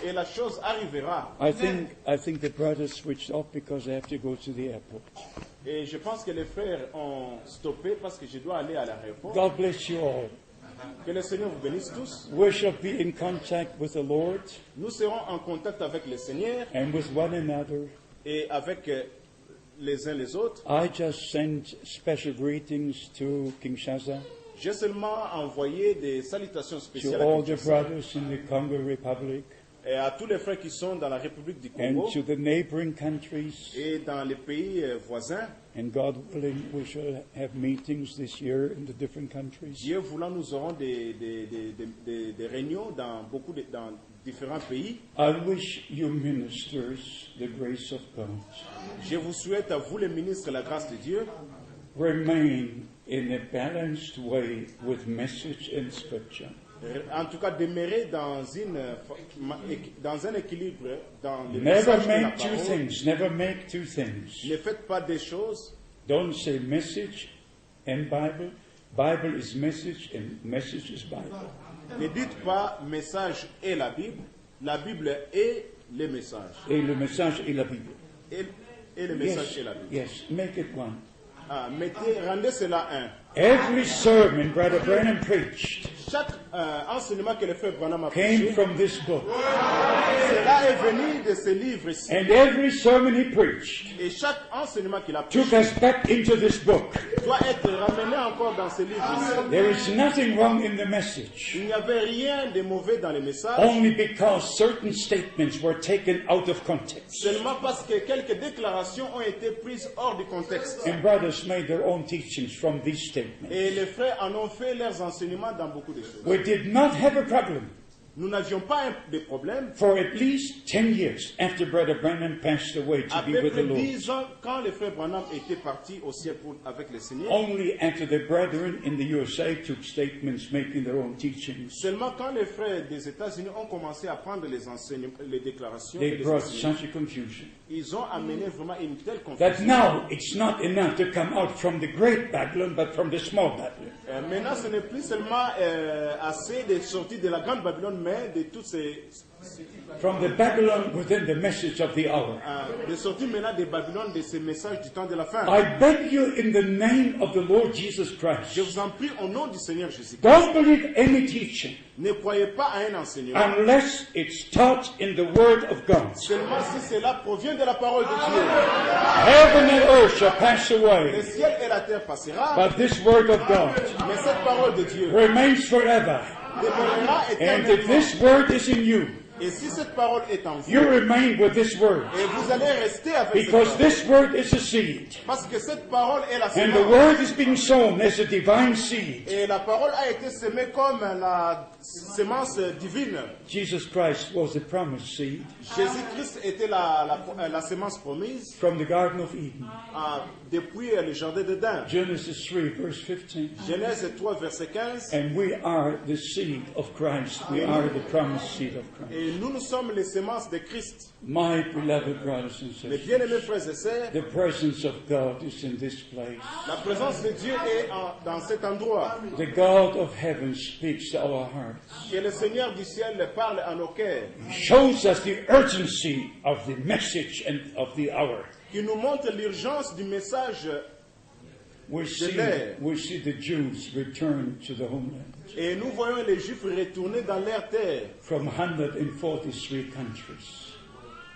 et la chose arrivera. I think the brothers switched off because they have to go to the airport. Et je pense que les frères ont stoppé parce que je dois aller à l'aéroport. God bless you all. Que le Seigneur vous bénisse tous. We shall be in contact with the Lord Nous serons en contact avec le Seigneur and with one another. et avec les uns les autres. I just sent special greetings to Kinshasa, J'ai seulement envoyé des salutations to spéciales all à the Kinshasa brothers in the Congo Republic, et à tous les frères qui sont dans la République du and Congo to the neighboring countries. et dans les pays voisins. And God willing, we shall have meetings this year in the different countries. Dieu voulant, nous aurons des réunions dans dans différents pays. I wish you ministers the grace of God. Je vous souhaite à vous les ministres la grâce de Dieu. Remain in a balanced way with message and scripture. En tout cas, demeurer dans un équilibre dans le Never message de la make two parole. things. Never make two things. Ne faites pas des choses. Don't say message and Bible. Bible is message and message is Bible. Ne dites pas message et la Bible. La Bible est le message. Et le message est la Bible. Et le message Yes, est la Bible. yes, make it one. Rendez cela un. Every sermon Brother Branham preached Chaque enseignement que le frère Branham a came prêché, from this book. cela est venu de ce livre-ci. And every sermon he preached Et chaque enseignement qu'il a took prêché us back into this book. doit être ramené encore dans ce livre-ci. There is nothing wrong in the message, Il n'y avait rien de mauvais dans le message, only because certain statements were taken out of context. seulement parce que quelques déclarations ont été prises hors du contexte. And brothers made their own teachings from these statements. Et les frères en ont fait leurs enseignements dans beaucoup de choses. We did not have a problem Nous n'avions pas de problème. for at least 10 years after Brother Branham passed away À to be peu with the près Lord. 10 ans, quand le frère Branham était parti au ciel avec le Seigneur, Only after the brethren in the USA took statements making their own teachings, seulement quand les frères des États-Unis ont commencé à prendre les enseignements, les déclarations, they et les brought enseignements, such a confusion ils ont amené vraiment une telle that confusion. now it's not enough to come out from the great Babylon, but from the small Babylon. Maintenant, ce n'est plus seulement assez de sortir de la grande Babylone, mais de toutes ces From the Babylon within the message of the hour. de sortir maintenant de Babylone, de ces messages du temps de la fin. I beg you in the name of the Lord Jesus Christ, Je vous en prie au nom du Seigneur Jésus-Christ. don't believe any teaching Ne croyez pas à un enseignement, unless it's taught in the Word of God. seulement si cela provient de la parole de Dieu. Heaven and earth shall pass Le away, ciel et la terre passera, but this Word of God mais cette parole de Dieu remains forever. demeurera And if éternellement. this Word is in you, Et si cette parole est en vous, you remain with this Word, et vous allez rester avec cette because parole, this Word is a seed, parce que cette parole est la and the semence, Word is being sown as a divine seed. et la parole a été semée comme la semence divine. Jesus Christ was the promised seed Jésus-Christ était la semence promise from the Garden of Eden. depuis le jardin d'Éden. Genesis 3, verse 15. Genèse 3, verset 15. And we are the seed of Christ. We are the promised seed of Christ. Et nous sommes les semences de Christ. My beloved brothers and Mes sisters, bien-aimés frères et sœurs, the presence of God is in this place. la présence de Dieu est dans cet endroit. The God of heaven speaks to our hearts. Que le Seigneur du ciel parle à nos cœurs, Shows us the urgency of the message and of the hour. qui nous montre l'urgence du message. We see the Jews return to the homeland Et nous voyons les Juifs retourner dans leur terre from 143 countries,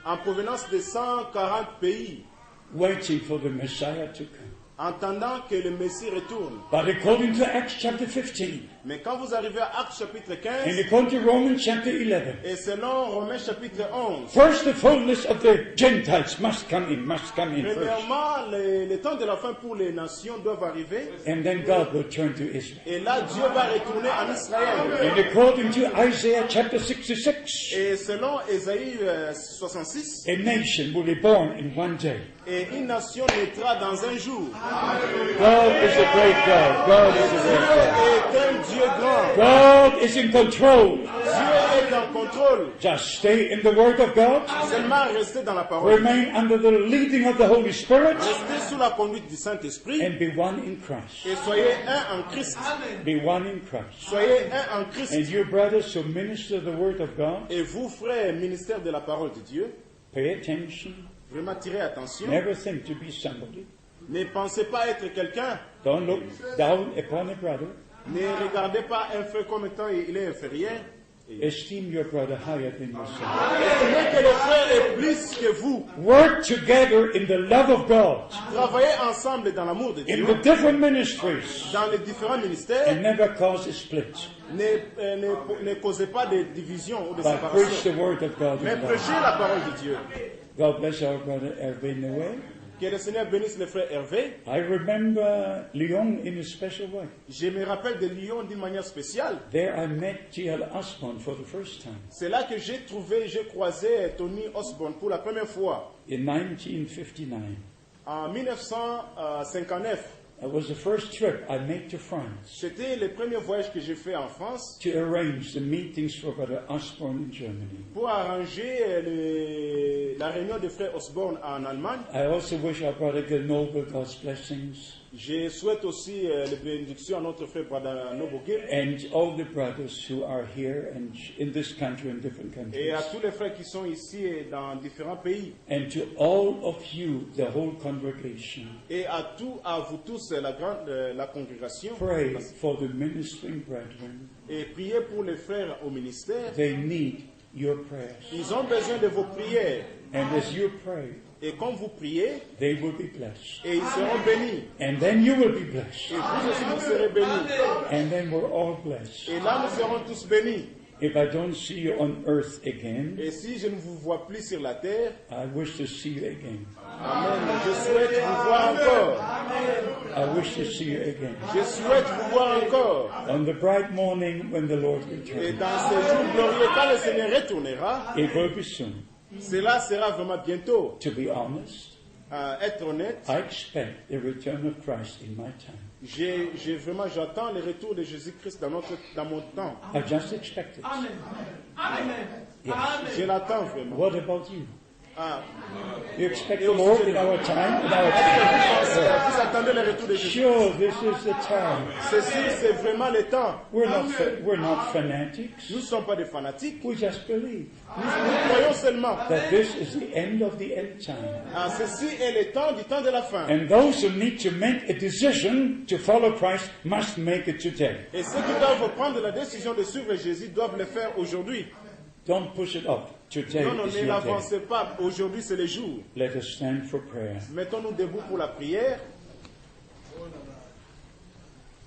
en provenance de 140 pays, waiting for the Messiah to come. attendant que le Messie retourne. But according to Acts chapter 15, Mais quand vous arrivez à Actes chapitre and 15, according to Romans chapter 11, et selon Romains chapitre 11, first the fullness of the Gentiles must come in first. premièrement, les temps de la fin pour les nations doivent arriver. And then God will turn to Israel. Et là, Dieu va retourner en Israël. And according to Isaiah chapter 66, Et selon Ésaïe 66, a nation will be born in one day. et une nation naîtra dans un jour. God is a great God. God is a Dieu great est un Dieu grand. God. God is in control. Dieu est en contrôle. Just stay in the Word of God. Seulement restez dans la parole. Remain under the leading of the Holy Spirit. Restez sous la conduite du Saint-Esprit. And be one in Christ. Et soyez un en Christ. Be one in Christ. Soyez un en Christ. And you brothers who minister the Word of God, Et vous, frères, ministère de la parole de Dieu, pay attention. vraiment tirez attention. Never think to be somebody. Ne pensez pas être quelqu'un. Don't look down upon a brother. Ne regardez pas un frère comme étant il est inférieur. Esteem your brother higher than yourself. Estimez que le frère est plus que vous. Work together in the love of God. Travaillez ensemble dans l'amour de In Dieu, the different ministries. dans les différents ministères. And never cause a split. Ne causez pas de division ou de But preach séparation. the word of God. Mais in love. prêchez la parole de Dieu. God bless our brother Hervé Noé. Que le Seigneur bénisse le frère Hervé. I remember Lyon in a special way. Je me rappelle de Lyon d'une manière spéciale. There I met G.L. Osborne for the first time C'est là que j'ai croisé Tony Osborne pour la première fois. in 1959. En 1959, It was the first trip I made to France c'était le premier voyage que j'ai fait en France to arrange the meetings for Brother Osborne in Germany. pour arranger la réunion des frères Osborne en Allemagne. I also wish our brother Noble God's blessings Je souhaite aussi les bénédictions à notre frère Brother Nobogil and all the brothers who are here and in this country and different et countries. à tous les frères qui sont ici et dans différents pays. And to all of you, the whole congregation, Et à vous tous, la congrégation. pray for the ministering brethren. Et priez pour les frères au ministère. They need your prayers. Ils ont besoin de vos prières. And as you pray, Et quand vous priez, they will be blessed. et ils seront bénis. And then you will be blessed. Et vous aussi, vous serez bénis. And then we're all blessed. Et là, nous serons tous bénis. If I don't see you on earth again, Et si je ne vous vois plus sur la terre, I wish to see you again. amen, je souhaite vous voir encore. I wish to see you again. Je souhaite vous voir encore. On the bright morning when the Lord Et returns. dans ces jours glorieux, quand le Seigneur retournera, It will be soon. cela sera vraiment bientôt. To be honest, Être honnête, I expect the return of Christ in my time. j'attends le retour de Jésus-Christ dans mon temps. I just expect it. Yes. Je l'attends vraiment. What about you? Ah, You expect the Lord in our time? In our time? vous attendez le retour de Jésus. Sure, this is the time. Ceci, c'est vraiment le temps. We're not fanatics. Nous ne sommes pas des fanatiques. We just believe Nous croyons seulement. that this is the end of the end time. Ah, ceci est le temps du temps de la fin. And those who need to make a decision to follow Christ must make it today. Et ceux qui doivent prendre la décision de suivre Jésus doivent le faire aujourd'hui. Don't push it up. Today Non, non, is ne your day. l'avancez pas. Aujourd'hui, c'est le jour. Let us stand for prayer. Mettons-nous debout pour la prière.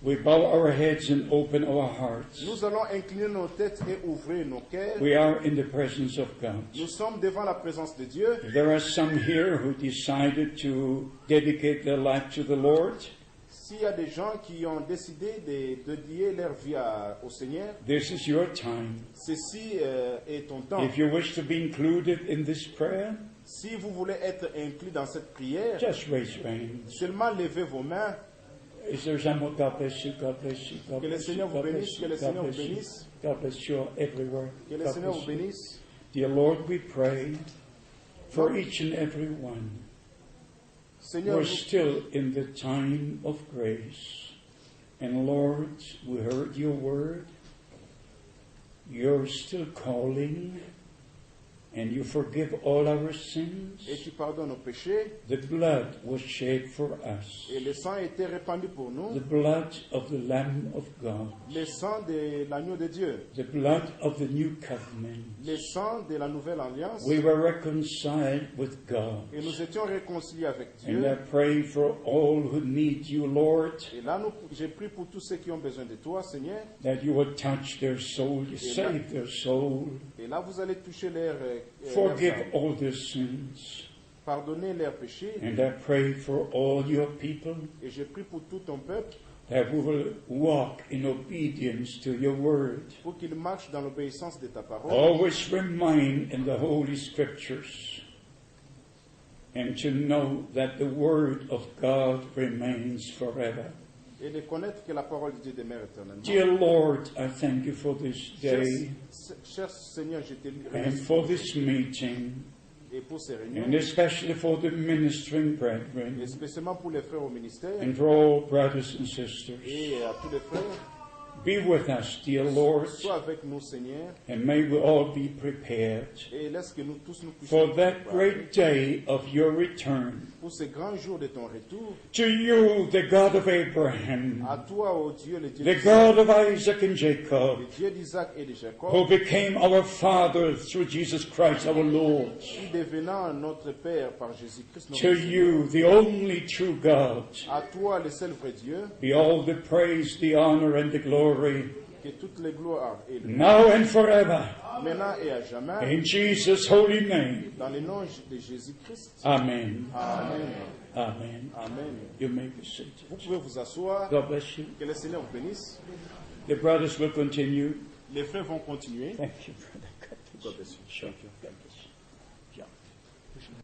We bow our heads and open our hearts. Nous allons incliner nos têtes et ouvrir nos cœurs. We are in the presence of God. Nous sommes devant la présence de Dieu. There are some here who decided to dedicate their life to the Lord. S'il y a des gens qui ont décidé de dédier leur vie au Seigneur, This is your time. ceci est ton temps. If you wish to be included in this prayer, Si vous voulez être inclus dans cette prière, just raise your hands. seulement levez vos mains. Is there someone? God bless you. God bless you. God Que le bless you. Seigneur vous God bénisse, bless que you. le God Seigneur vous bless you. bénisse. God bless you everywhere. Que le God Seigneur bless vous you. bénisse. Dear Lord, we pray for each and every one. Seigneur, We're nous, still in the time of grace. And Lord, we heard your word. You're still calling. and you forgive all our sins. et tu pardonnes nos péchés. The blood was shed for us. Et le sang a été répandu pour nous. The blood of the Lamb of God. Le sang de l'agneau de Dieu. The blood of the new covenant. Le sang de la nouvelle alliance. We were reconciled with God. Et nous étions réconciliés avec Dieu. And I pray for all who need you, Lord, Et là, j'ai prié pour tous ceux qui ont besoin de toi, Seigneur. that you would touch their soul, you save their soul, Et là, vous allez toucher leur forgive âme. all their sins. Pardonner leurs péchés. And I pray for all your people Et je prie pour tout ton peuple, that we will walk in obedience to your word. pour qu'ils marchent dans l'obéissance de ta parole. Always remind in the Holy Scriptures and to know that the word of God remains forever. Et de connaître que la parole de Dieu demeure éternellement. Dear Lord, I thank you for this day Cher Seigneur, je te and remercie for this meeting, et pour ces réunions, and especially for the ministering et brethren spécialement pour les frères au ministère and for all brothers and sisters. et à tous les frères. Be with us, dear Lord, Sois avec nous, Seigneur, and may we all be prepared et laisse que nous tous nous puissions for that nous préparer great day of your return. pour ce grand jour de ton retour. To you, the God of Abraham, À toi, ô Dieu, le Dieu the God of Isaac and Jacob, le Dieu d'Isaac et de Jacob, who became our Father through Jesus Christ our Lord. qui devenant notre Père par Jésus-Christ, notre To Seigneur. you, the only true God, À toi, le seul vrai Dieu, be all the praise, the honor, and the glory, que toutes les gloires et le now and forever. maintenant et à jamais, In Jesus' holy name. dans le nom de Jésus-Christ. Amen. Amen. Amen. Amen. You may be seated. Vous pouvez vous asseoir. God bless you. Que le Seigneur vous bénisse. The brothers will continue. Les frères vont continuer. Thank you, brother. God bless you. God bless you. Sure. Thank you. God bless you. Yeah.